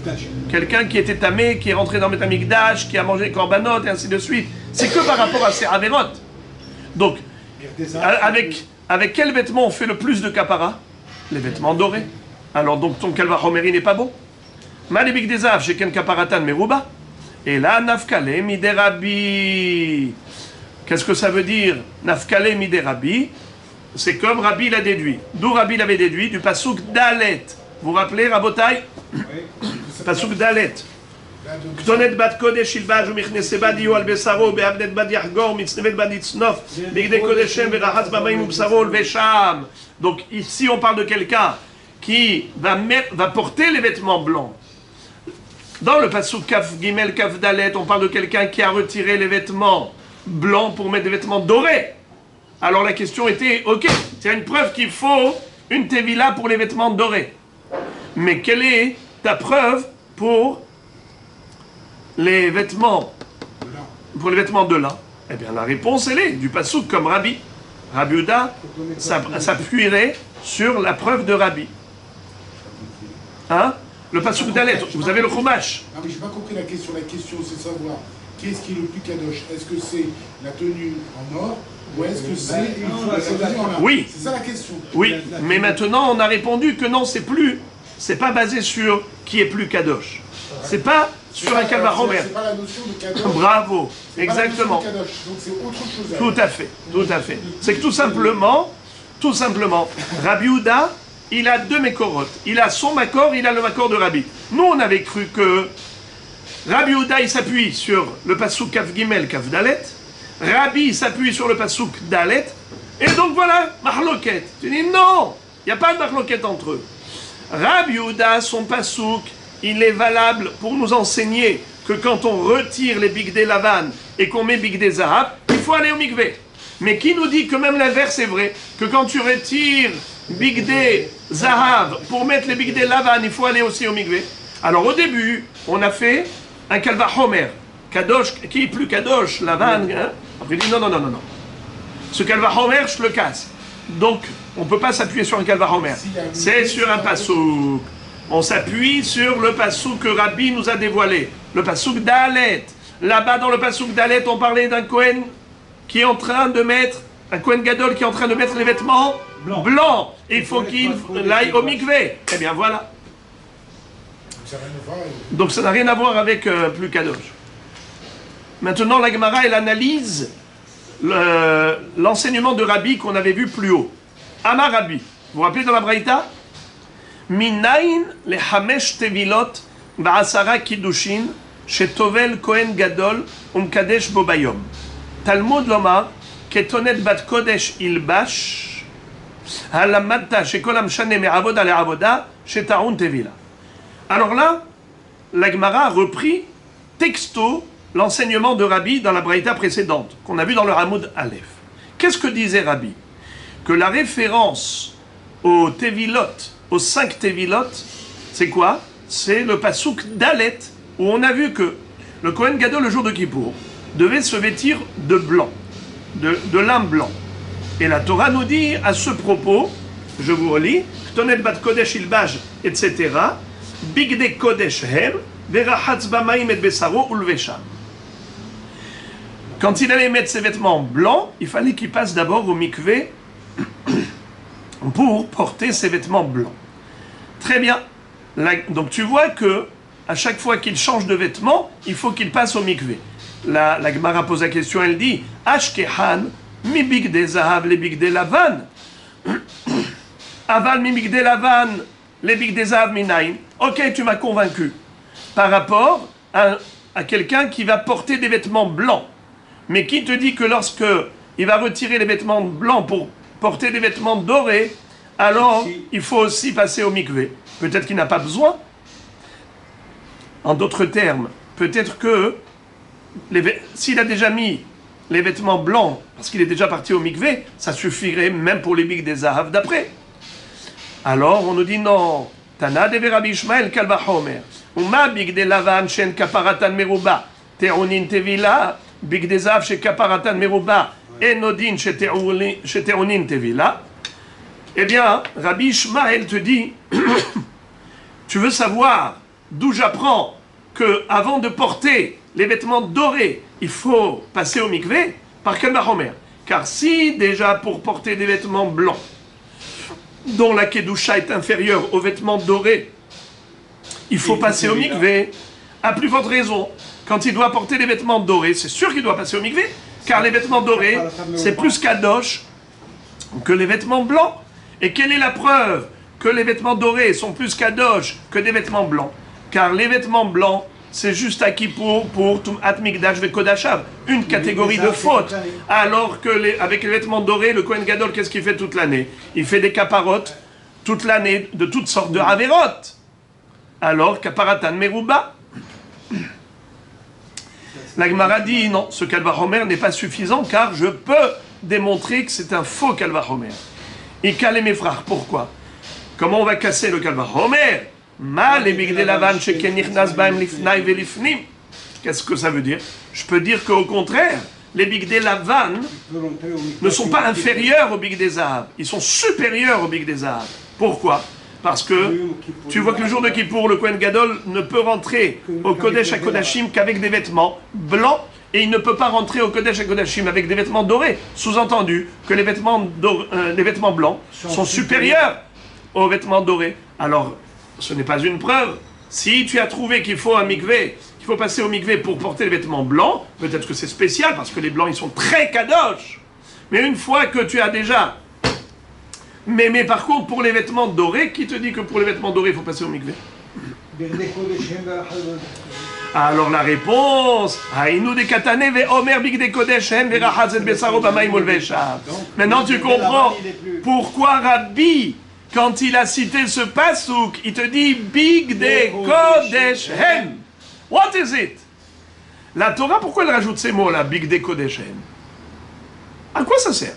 Quelqu'un qui était tamé, qui est rentré dans le Migdash, qui a mangé korbanot, et ainsi de suite. C'est que par rapport à ces haverot. Donc, avec quels vêtements on fait le plus de kapara? Les vêtements dorés. Alors donc ton kalvachomeri n'est pas bon. Malibik des av, sheken kaparatan meruba. Et là, nafkale miderabi. Qu'est-ce que ça veut dire? Nafkale miderabi. C'est comme Rabbi l'a déduit. D'où Rabbi l'avait déduit? Du pasuk dalet. Vous vous rappelez, Rabotai? Pasuk dalet. Ktonet bat kodesh ilbaj u'michnese bad yu al besaro be'avnet bad yachgor mitznevet bad itznof bigde kodeshem ve'rachatz b'mayim u'bsaro l'vesham. Donc ici on parle de quelqu'un qui va porter les vêtements blancs. Dans le pasuk kaf gimel kaf dalet, on parle de quelqu'un qui a retiré les vêtements blancs pour mettre des vêtements dorés. Alors la question était, ok, c'est une preuve qu'il faut une tevila pour les vêtements dorés. Mais quelle est ta preuve pour les vêtements de lin? Eh bien, la réponse, elle est du pasuk comme Rabbi. Rabbi Uda s'appuierait sur la preuve de Rabbi. Hein? Le pasuk d'Alet, vous avez le chumash. Ah, mais j'ai pas compris la question. La question, c'est savoir qu'est-ce qui est le plus kadosh. Est-ce que c'est la tenue en or ou est-ce que c'est la tenue en or? Oui. C'est ça la question. Oui, mais maintenant, on a répondu que non, c'est pas basé sur qui est plus kadosh. C'est pas sur un kalvachomer. C'est pas la notion de kadosh. Bravo, exactement. Donc c'est autre chose. Tout à fait, tout à fait. C'est que tout simplement, Rabbi Uda, il a deux mékorotes. Il a son makor, il a le makor de Rabbi. Nous, on avait cru que Rabbi Uda, il s'appuie sur le pasuk kaf gimel kaf dalet. Rabbi s'appuie sur le pasuk dalet. Et donc voilà, mahloket. Tu dis non, il n'y a pas de mahloket entre eux. Rabbi Uda, son pasuk, il est valable pour nous enseigner que quand on retire les bigdé lavan et qu'on met bigdé zahab, il faut aller au mikvé. Mais qui nous dit que même l'inverse est vrai, que quand tu retires bigdé zahav pour mettre les bigdé lavan, il faut aller aussi au mikvé. Alors au début, on a fait un kalvachomer, kadosh, qui est plus kadosh, lavan, hein? Après il dit non. Ce kalvachomer, je le casse. Donc, on ne peut pas s'appuyer sur un kalvachomer. C'est sur un passouk. On s'appuie sur le passouk que Rabbi nous a dévoilé. Le passouk d'Alet. Là-bas, dans le passouk d'Alet, on parlait d'un Kohen qui est en train de mettre, un Kohen Gadol qui est en train de mettre les vêtements blancs. Il faut qu'il aille au mikvé. Eh bien, voilà. Donc, ça n'a rien à voir avec plus Kadosh. Maintenant, la Gemara, elle analyse l'enseignement de Rabbi qu'on avait vu plus haut. Amar Rabbi. Vous vous rappelez dans la Braïta? Minayin le hamesh tevilot va'asara kiddushin shetovel kohen gadol umkadesh bo bayom. Talmud lomar ketonet bat kodesh ilbash halamata shekol amshane me'avoda le'avoda shetarun tevila. Alors là, la Gemara a repris texto l'enseignement de Rabbi dans la Braïta précédente, qu'on a vu dans le Hamoud Aleph. Qu'est-ce que disait Rabbi? Que la référence aux Tevilot, aux 5 Tevilot, c'est quoi? C'est le Pasuk d'Alet, où on a vu que le Kohen Gadol, le jour de Kippour, devait se vêtir de blanc, de lin blanc. Et la Torah nous dit à ce propos, je vous relis, Ktonet bat Kodesh ilbaj, etc., Bigde Kodesh hem, verachatz bamaim et besaro ulvesham. Quand il allait mettre ses vêtements blancs, il fallait qu'il passe d'abord au mikvé pour porter ses vêtements blancs. Très bien. Donc tu vois que à chaque fois qu'il change de vêtements, il faut qu'il passe au mikvé. La Gemara pose la question, elle dit Ashkehan mi bigde zahav le bigde lavan. Aval mi bigde lavan le bigde zahav minayin. Ok, tu m'as convaincu. par rapport à quelqu'un qui va porter des vêtements blancs. Mais qui te dit que lorsque il va retirer les vêtements blancs pour porter des vêtements dorés, alors il faut aussi passer au mikvé. Peut-être qu'il n'a pas besoin. En d'autres termes, peut-être que s'il a déjà mis les vêtements blancs, parce qu'il est déjà parti au mikvé, ça suffirait même pour les bigs des zahav d'après. Alors on nous dit non. Tana de Rabbi Ishmael kal vachomer. Uma big de lavan shen kaparatan meruba. Te'onin tevila. Big de zahav she kaparatan meruba. Enodin she te'onin tevila. Eh bien, Rabbi Ishmael te dit, tu veux savoir d'où j'apprends que avant de porter les vêtements dorés, il faut passer au mikvé? Par quel vachomer? Car si déjà pour porter des vêtements blancs, dont la kedusha est inférieure aux vêtements dorés, il faut passer au mikvé, à plus forte raison, quand il doit porter des vêtements dorés, c'est sûr qu'il doit passer au mikvé, car les vêtements dorés, c'est plus kadosh que les vêtements blancs. Et quelle est la preuve que les vêtements dorés sont plus kadosh que des vêtements blancs? Car les vêtements blancs, c'est juste à Kippour pour Tumat Mikdash Vekodashav, une catégorie de faute. Alors que avec les vêtements dorés, le Kohen Gadol, qu'est-ce qu'il fait toute l'année? Il fait des kaparotes toute l'année de toutes sortes de avérotes. Alors, kaparatan meruba. La Gemara dit non, ce kalvachomer n'est pas suffisant car je peux démontrer que c'est un faux kalvachomer. Et calez mes frères, pourquoi? Comment on va casser le kalvachomer? Qu'est-ce que ça veut dire? Je peux dire qu'au contraire, les bigdei lavan ne sont pas inférieurs aux bigdei zahav. Ils sont supérieurs aux bigdei zahav. Pourquoi? Parce que tu vois que le jour de Kippour, le Kohen Gadol ne peut rentrer au Kodesh HaKodashim qu'avec des vêtements blancs et il ne peut pas rentrer au Kodesh HaKodashim avec des vêtements dorés. Sous-entendu que les vêtements blancs sont supérieurs aux vêtements dorés. Alors, ce n'est pas une preuve. Si tu as trouvé qu'il faut un mikvé, qu'il faut passer au mikvé pour porter les vêtements blancs, peut-être que c'est spécial parce que les blancs ils sont très kadosh. Mais une fois que tu as déjà... Mais par contre, pour les vêtements dorés, qui te dit que pour les vêtements dorés, il faut passer au mikvé? Alors la réponse, maintenant tu comprends pourquoi Rabbi, quand il a cité ce pasouk, il te dit Bigdei Kodesh Hem. What is it? La Torah, pourquoi elle rajoute ces mots là, Bigdei Kodesh Hem? À quoi ça sert?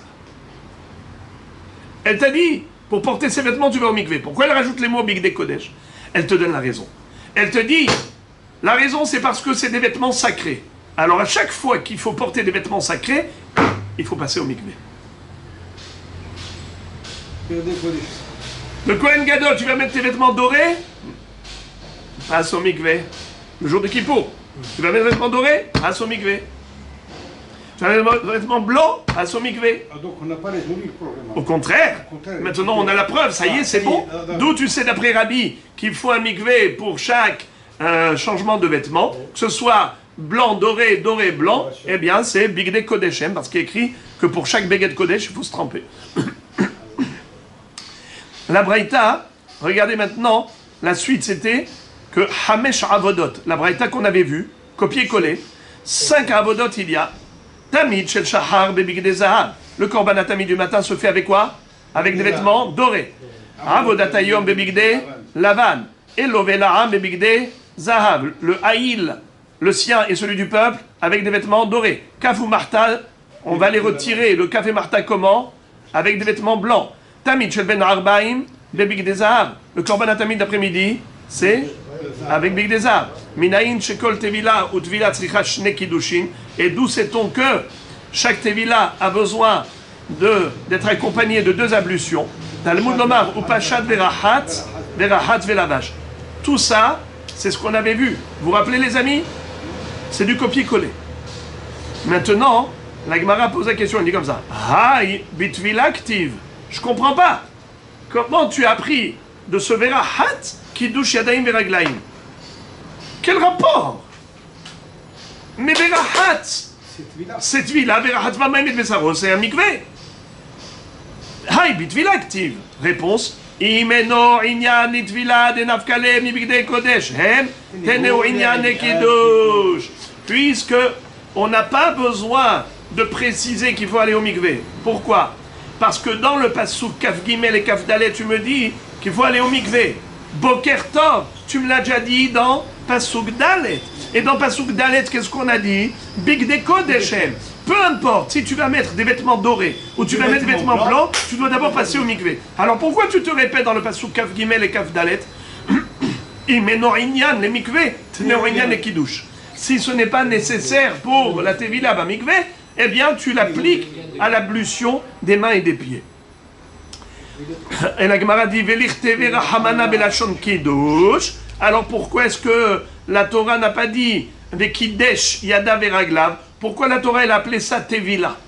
Elle t'a dit, pour porter ses vêtements, tu vas au mikvé. Pourquoi elle rajoute les mots Bigdei Kodesh? Elle te donne la raison. Elle te dit, la raison c'est parce que c'est des vêtements sacrés. Alors à chaque fois qu'il faut porter des vêtements sacrés, il faut passer au mikvé. Le Kohen Gadol, tu vas mettre tes vêtements dorés, passe au mikvé. Le jour de Kippour, tu vas mettre des vêtements dorés, passe au mikvé. Tu vas mettre des vêtements blancs, passe au mikvé. Ah, donc on n'a pas résolu le problème. Au contraire, maintenant on a la preuve, ça y est, c'est bon. D'où tu sais d'après Rabbi qu'il faut un mikvé pour chaque changement de vêtements, que ce soit blanc, doré, doré, blanc, eh bien c'est Bigdei Kodeshem, parce qu'il est écrit que pour chaque Beged Kodesh, il faut se tremper. La Braïta, regardez maintenant, la suite c'était que Hamesh Avodot, la Braïta qu'on avait vue, copier-coller, 5 Avodot il y a, Tamid Shel Shahar Bebigdei Zahav. Le Korban Tamid du matin se fait avec quoi? Avec des vêtements dorés. Avodat Hayom Bebigdei Lavan. Et Lovelaam Bebigdei Zahav. Le Haïl, le sien et celui du peuple, avec des vêtements dorés. Kaf ou Marta, on va les retirer. Le Kaf et Marta comment? Avec des vêtements blancs. Tamid Shel Ben Arbaim Bebigdei Zahav. Le Korban Tamid d'après-midi, c'est avec Bigdei Zahav. Minayin Shekol Tevila ou Tvila Tzricha Shne Kiddushin. Et d'où sait-on que chaque Tevila a besoin d'être accompagné de 2 ablutions? Talmud Lomar ou Pachat Verahat Velavash. Tout ça, c'est ce qu'on avait vu. Vous vous rappelez les amis? C'est du copier-coller. Maintenant, la Gemara pose la question, elle dit comme ça. Hai bitvila active. Je comprends pas. Comment tu as appris de ce Verahat Kiddush Yadayim Veraglaim? Quel rapport? Mais Verahat, cette villa, Verahat Vamaim et Besaro, c'est un mikvé. Hai bitvila active. Réponse, Imeno inyan nitvila de nafkale mi bigdei kodesh. Hem teneu inyan nekidush. Puisque on n'a pas besoin de préciser qu'il faut aller au mikvé. Pourquoi? Parce que dans le passouk Kaf Gimel et Kaf Dalet, tu me dis qu'il faut aller au mikvé. Boker Tov, tu me l'as déjà dit dans passouk Dalet. Et dans passouk Dalet, qu'est-ce qu'on a dit? Bigdei kodeshem. Peu importe, si tu vas mettre des vêtements dorés ou tu vas mettre des vêtements blancs, tu dois d'abord passer au mikvé. Alors pourquoi tu te répètes dans le passouk Kaf Gimel et Kaf Dalet? Imeno inyan le mikvé, teneu inyan le kiddush. Si ce n'est pas nécessaire pour la Tevila Bamikvé, eh bien tu l'appliques à l'ablution des mains et des pieds. Et la Gemara dit alors pourquoi est-ce que la Torah n'a pas dit Vekidesh Yada Veraglav? Pourquoi la Torah elle a appelé ça Tevila?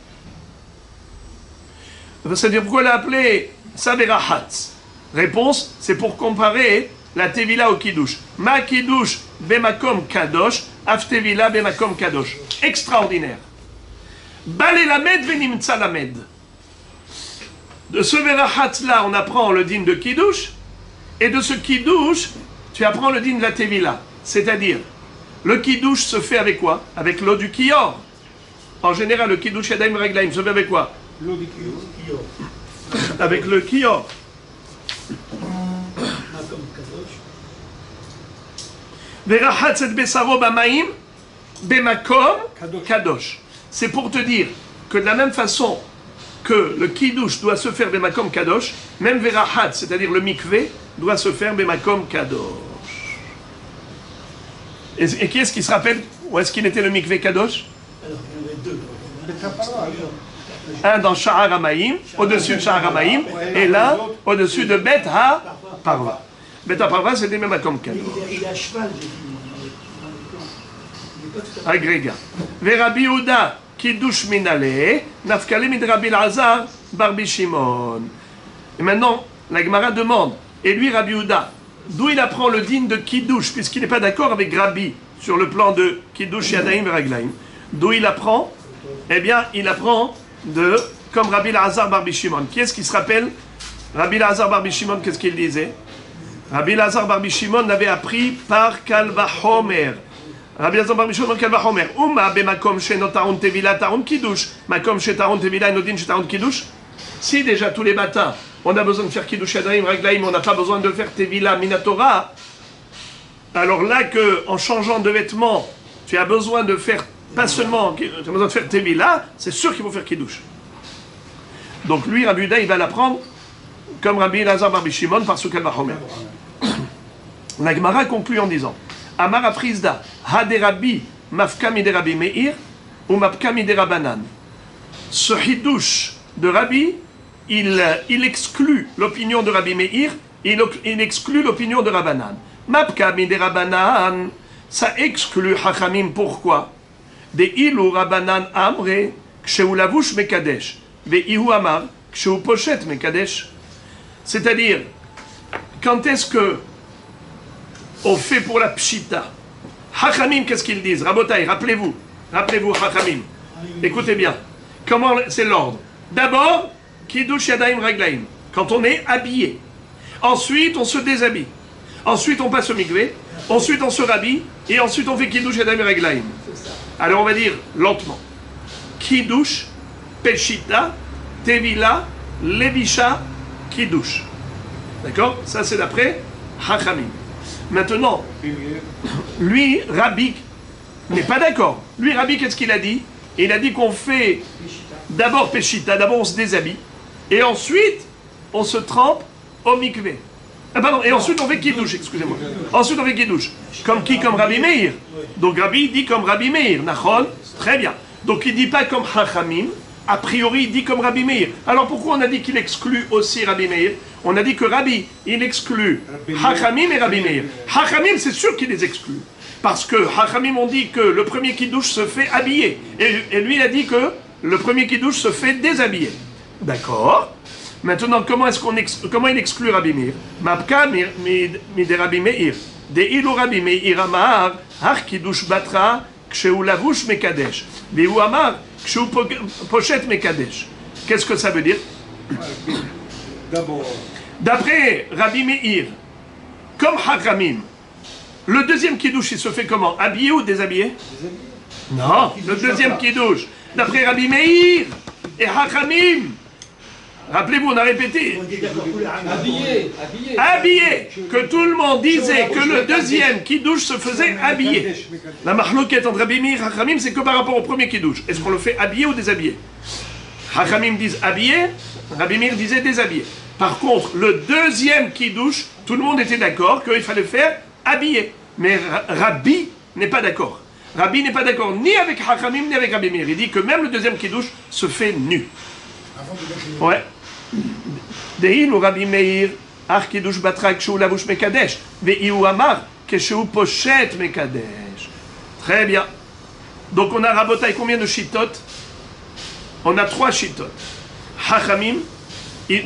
C'est-à-dire pourquoi elle a appelé ça Verahatz? Réponse, c'est pour comparer la Tevila au Kiddush. Ma Kiddush Bemakom Kadosh, Af Tevila Bemakom Kadosh. Extraordinaire. Balé Lamed Venimtsa Lamed. De ce Verahatz là, on apprend le din de Kiddush, et de ce Kiddush, tu apprends le din de la Tevila. C'est-à-dire, le Kiddush se fait avec quoi? Avec l'eau du Kior. En général, le Kiddush Yadayim Raglaim se fait avec quoi? L'eau du Kior. Avec le Kior. Verahatz et Besaro Bamaim Bemakom Kadosh. C'est pour te dire que de la même façon que le Kiddush doit se faire Bemakom Kadosh, même Verahatz, c'est-à-dire le mikvé, doit se faire Bemakom Kadosh. Et qui est-ce qui se rappelle où est-ce qu'il était le mikvé Kadosh? Alors, il y en avait deux. Un dans Sha'ar Hamaim, au-dessus de Sha'ar Hamaim, et là, au-dessus de Bet HaParva. Bet HaParva, c'était Bemakom Kadosh. Il est à cheval, j'ai dit. Agrégat. Verabi Yehuda Kiddush Minale, Nafkale Midrabi Lazar, Barbi Shimon. Et maintenant, la Gemara demande, et lui, Rabbi Yehuda, d'où il apprend le din de Kiddush, puisqu'il n'est pas d'accord avec Rabbi sur le plan de Kiddush Yadayim Veraglaim. D'où il apprend? Eh bien, il apprend comme Rabbi Lazar Barbi Shimon. Qui est-ce qui se rappelle? Rabbi Lazar Barbi Shimon, qu'est-ce qu'il disait? Rabbi Lazar Barbi Shimon l'avait appris par Kalvachomer. Rabbi Lazar Barbi Shimon Kalvachomer. Uma bemakom sheno taron tevila taron kiddush. Makom she taron tevila enodin she taron kiddush. Si déjà tous les matins, on a besoin de faire kiddush yadayim raglaim, on n'a pas besoin de faire tevila minatora. Alors là que, en changeant de vêtements, tu as besoin de faire, pas seulement, tu as besoin de faire tevila, c'est sûr qu'il faut faire kiddush. Donc lui, Rabbi Yehuda, il va l'apprendre comme Rabbi Lazar Barbi Shimon par Soukal Vachomer. La Gemara conclut en disant Amar Afrizda, Haderabi, Mafkami de Rabbi Meir, ou Mafkami de Rabbanan. Ce hidouche de Rabbi, il exclut l'opinion de Rabbi Meir, il exclut l'opinion de Rabbanan. Mafkami de Rabbanan, ça exclut Hachamim, pourquoi? De ilu Rabbanan Amre, Kshehu Lavush Mekadesh, Ve ihu Amar, Kshehu Pochet Mekadesh. C'est-à-dire, quand est-ce que on fait pour la pshita? Hachamim, qu'est-ce qu'ils disent? Rabotai, rappelez-vous, Hachamim. Écoutez bien, comment c'est l'ordre? D'abord, Kiddush Yadayim Raglaim, quand on est habillé. Ensuite, on se déshabille. Ensuite, on passe au mikvé. Ensuite, on se rhabille. Et ensuite, on fait Kiddush Yadayim Raglaim. Alors, on va dire lentement. Kiddush, Peshita, Tevila, Levisha, Kiddush. D'accord? Ça, c'est d'après Hachamim. Maintenant, lui, Rabbi, n'est pas d'accord. Lui, Rabbi, qu'est-ce qu'il a dit? Il a dit qu'on fait d'abord Peshita, d'abord on se déshabille, et ensuite, on se trempe au mikvé. Ah pardon, et ensuite on fait Kiddush, excusez-moi. Ensuite on fait Kiddush. Comme qui? Comme Rabbi Meir. Donc Rabbi dit comme Rabbi Meir. Nachon? Très bien. Donc il ne dit pas comme Hachamim. A priori, il dit comme Rabbi Meir. Alors pourquoi on a dit qu'il exclut aussi Rabbi Meir? On a dit que Rabbi, il exclut Hachamim et Rabbi Meir. Hachamim, c'est sûr qu'il les exclut. Parce que Hachamim ont dit que le premier Kiddush se fait habillé. Et lui, il a dit que le premier Kiddush se fait déshabillé. D'accord. Maintenant, comment il exclut Rabbi Meir? Mapka mi de Rabbi Meir. De ilu Rabbi Meir amar, har Kiddush batra, kshehu lavush mekadesh. Vihu amar, kshehu pochet mekadesh. Qu'est-ce que ça veut dire? D'abord, D'après Rabbi Meir, comme Hachamim, le deuxième kiddush, il se fait comment? Habillé ou déshabillé? Non, le deuxième kiddush, d'après Rabbi Meir et Hachamim, rappelez-vous, on a répété. Habillé. Que tout le monde disait que le deuxième kiddush se faisait habillé. La mahloquette entre Rabbi Meir et Hachamim, c'est que par rapport au premier kiddush. Est-ce qu'on le fait habillé ou déshabillé? Hachamim disent habillé, Rabbi Meir disait déshabillé. Par contre, le deuxième kiddush, tout le monde était d'accord qu'il fallait faire habillé. Mais Rabbi n'est pas d'accord. Rabbi n'est pas d'accord ni avec Hachamim ni avec Rabbi Meir. Il dit que même le deuxième kiddush se fait nu. Ouais. Dehin ou Rabbi Meir, Ach kiddush batrak shou lavush mekadesh, ve'iu amar keshou pochet mekadesh. Très bien. Donc on a raboté combien de shitot? On a 3 shitot. Hachamim,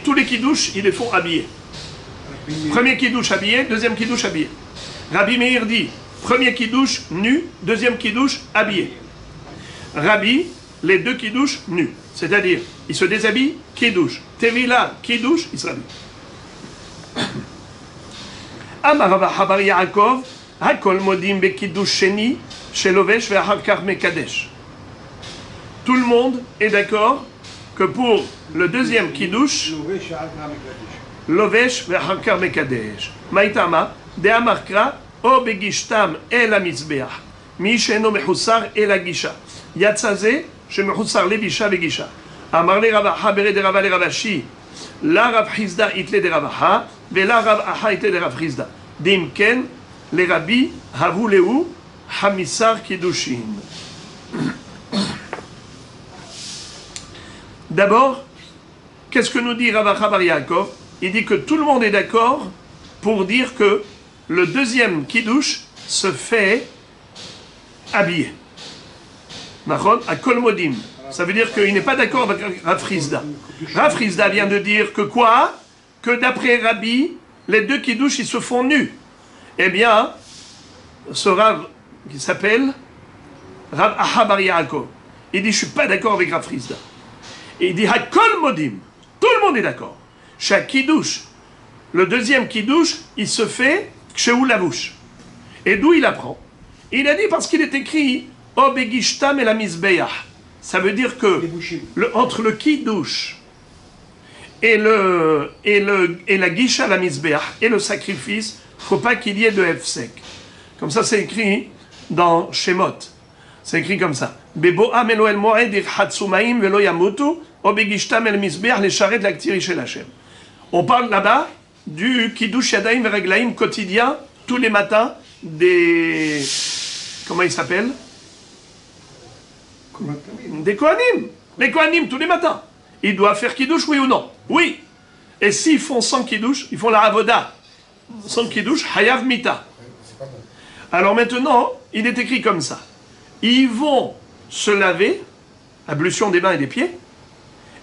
tous les kiddush, ils les font habillés. Premier kiddush habillé, deuxième kiddush habillé. Rabbi Meir dit, premier kiddush nu, deuxième kiddush habillé. Rabbi, les 2 kiddush nus. C'est-à-dire, il se déshabille, kiddush. Tevila, kiddush, il se rhabille. Amar Rav bar Yaakov, hakol modim be kiddush sheni, shelovesh ve'achar kach mekadesh. Tout le monde est d'accord que pour le deuxième kiddush, lovesh ve'achar kach mekadesh. Maïtama, de amarkra, o begishtam el ha-mizbeach, mi she'eno mechusar el ha-gisha. Yatzaze, שמחוסר לבישה וגישה. אמר לי רב אחא ברי דרבה לרב אשי, לרב חיסדא יתלה דרב אחא, ולרב אחא יתלה דרב חיסדא. דאם כן, לרבי הבו להו חמיסר קידושין. D'abord, qu'est-ce que nous dit Rav Acha bar Yaakov? Il dit que tout le monde est d'accord pour dire que le deuxième kiddush se fait habillé. À Kolmodim. Ça veut dire qu'il n'est pas d'accord avec Rav Hizda. Rav Hizda vient de dire que quoi? Que d'après Rabbi, les 2 kiddush, ils se font nus. Eh bien, ce Rav qui s'appelle Rav Acha bar Yaakov, il dit, je ne suis pas d'accord avec Rav Hizda. Et il dit, à Kolmodim. Tout le monde est d'accord. Chaque kiddush, le deuxième kiddush, il se fait kshehu lavush. Et d'où il apprend? Il a dit parce qu'il est écrit Obegishtam et la misbeach. Ça veut dire que entre le kiddush et la gisha, la misbeach, et le sacrifice, il ne faut pas qu'il y ait de hefsek. Comme ça, c'est écrit dans Shemot. C'est écrit comme ça. Beboam elo el moed irhatsumaim velo yamutu, obegishtam el misbeach le sharet l'aktiri shel Hashem. On parle là-bas du kiddush yadayim et reglaim quotidien, tous les matins, des... Comment il s'appelle? Des Kohanim. Les Kohanim, tous les matins. Ils doivent faire kiddush, oui ou non? Oui. Et s'ils font 100 kiddush, ils font la avoda. 100 kiddush, hayav mita. Alors maintenant, il est écrit comme ça. Ils vont se laver, ablution des mains et des pieds,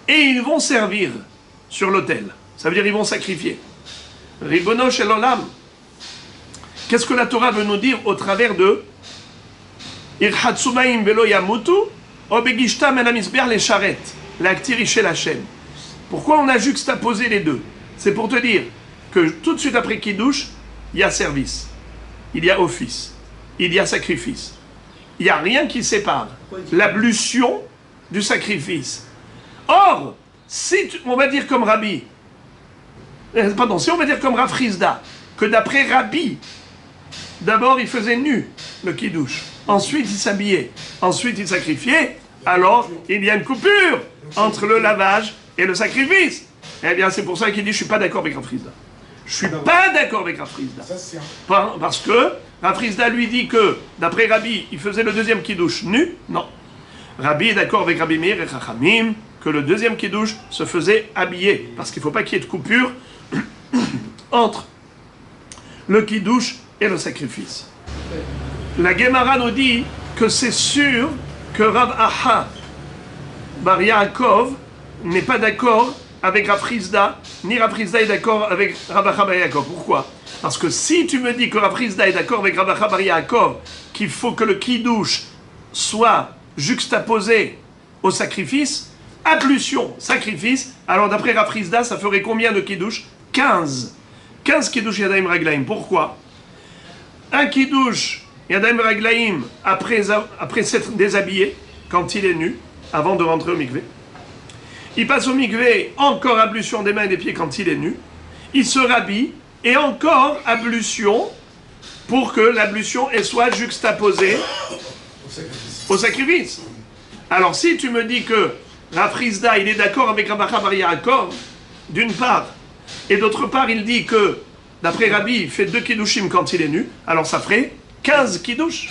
et ils vont servir sur l'autel. Ça veut dire ils vont sacrifier. Ribono shel olam. Qu'est-ce que la Torah veut nous dire au travers de Irhatsumaim velo yamutu, obegishtam el ha-mizbeach le sharet, l'aktiri shel Hashem. Pourquoi on a juxtaposé les deux? C'est pour te dire que tout de suite après Kiddush, il y a service, il y a office, il y a sacrifice. Il n'y a rien qui sépare l'ablution du sacrifice. Or, si on va dire comme Rabbi, si on va dire comme Rav Hizda, que d'après Rabbi, d'abord il faisait nu le Kiddush, ensuite il s'habillait, ensuite il sacrifiait, alors il y a une coupure entre le lavage et le sacrifice. Eh bien c'est pour ça qu'il dit je ne suis pas d'accord avec Rav Hizda. Je ne suis pas d'accord avec Rav Hizda. Parce que Rav Hizda lui dit que d'après Rabbi, il faisait le deuxième kiddush nu. Non. Rabbi est d'accord avec Rabbi Meir et Chachamim que le deuxième kiddush se faisait habillé. Parce qu'il ne faut pas qu'il y ait de coupure entre le kiddush et le sacrifice. La Gemara nous dit que c'est sûr que Rav Acha bar Yaakov n'est pas d'accord avec Rav Hizda, ni Rav Hizda est d'accord avec Rav Acha bar Yaakov. Pourquoi? Parce que si tu me dis que Rav Hizda est d'accord avec Rav Acha bar Yaakov, qu'il faut que le kiddush soit juxtaposé au sacrifice, ablution, sacrifice, alors d'après Rav Hizda, ça ferait combien de kiddush? 15 kiddush Yadayim Raglaim. Pourquoi? Un kiddush Yadayim Raglaim après s'être déshabillé, quand il est nu, avant de rentrer au mikvé. Il passe au mikvé, encore ablution des mains et des pieds quand il est nu. Il se rhabille et encore ablution pour que l'ablution soit juxtaposée au sacrifice. Alors si tu me dis que Rav Hizda, il est d'accord avec Rav Bar Yaakov, d'une part, et d'autre part, il dit que, d'après Rabbi, il fait 2 kiddushim quand il est nu, alors ça ferait 15 kiddush.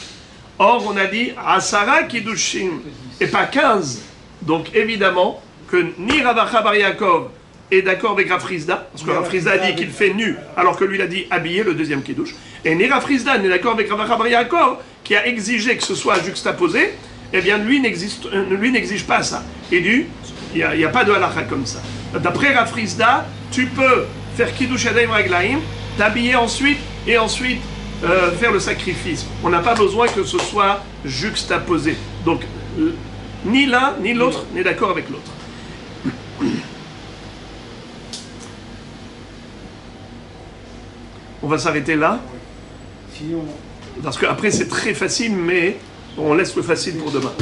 Or, on a dit Asara kiddushim, et pas 15. Donc, évidemment, que ni Rav Bar Yaakov est d'accord avec Rav Hizda, parce que Rav Hizda a dit qu'il fait nu, alors que lui, il a dit habillé, le deuxième kiddush, et ni Rav Hizda n'est d'accord avec Rav Bar Yaakov, qui a exigé que ce soit juxtaposé, eh bien, lui n'exige pas ça. Et il n'y a pas de halakha comme ça. D'après Rav Hizda, tu peux faire Kiddush Yadayim Raglaim, t'habiller ensuite, et ensuite faire le sacrifice. On n'a pas besoin que ce soit juxtaposé. Donc, ni l'un, ni l'autre n'est d'accord avec l'autre. On va s'arrêter là. Sinon, Parce qu'après, c'est très facile, mais on laisse le facile pour demain.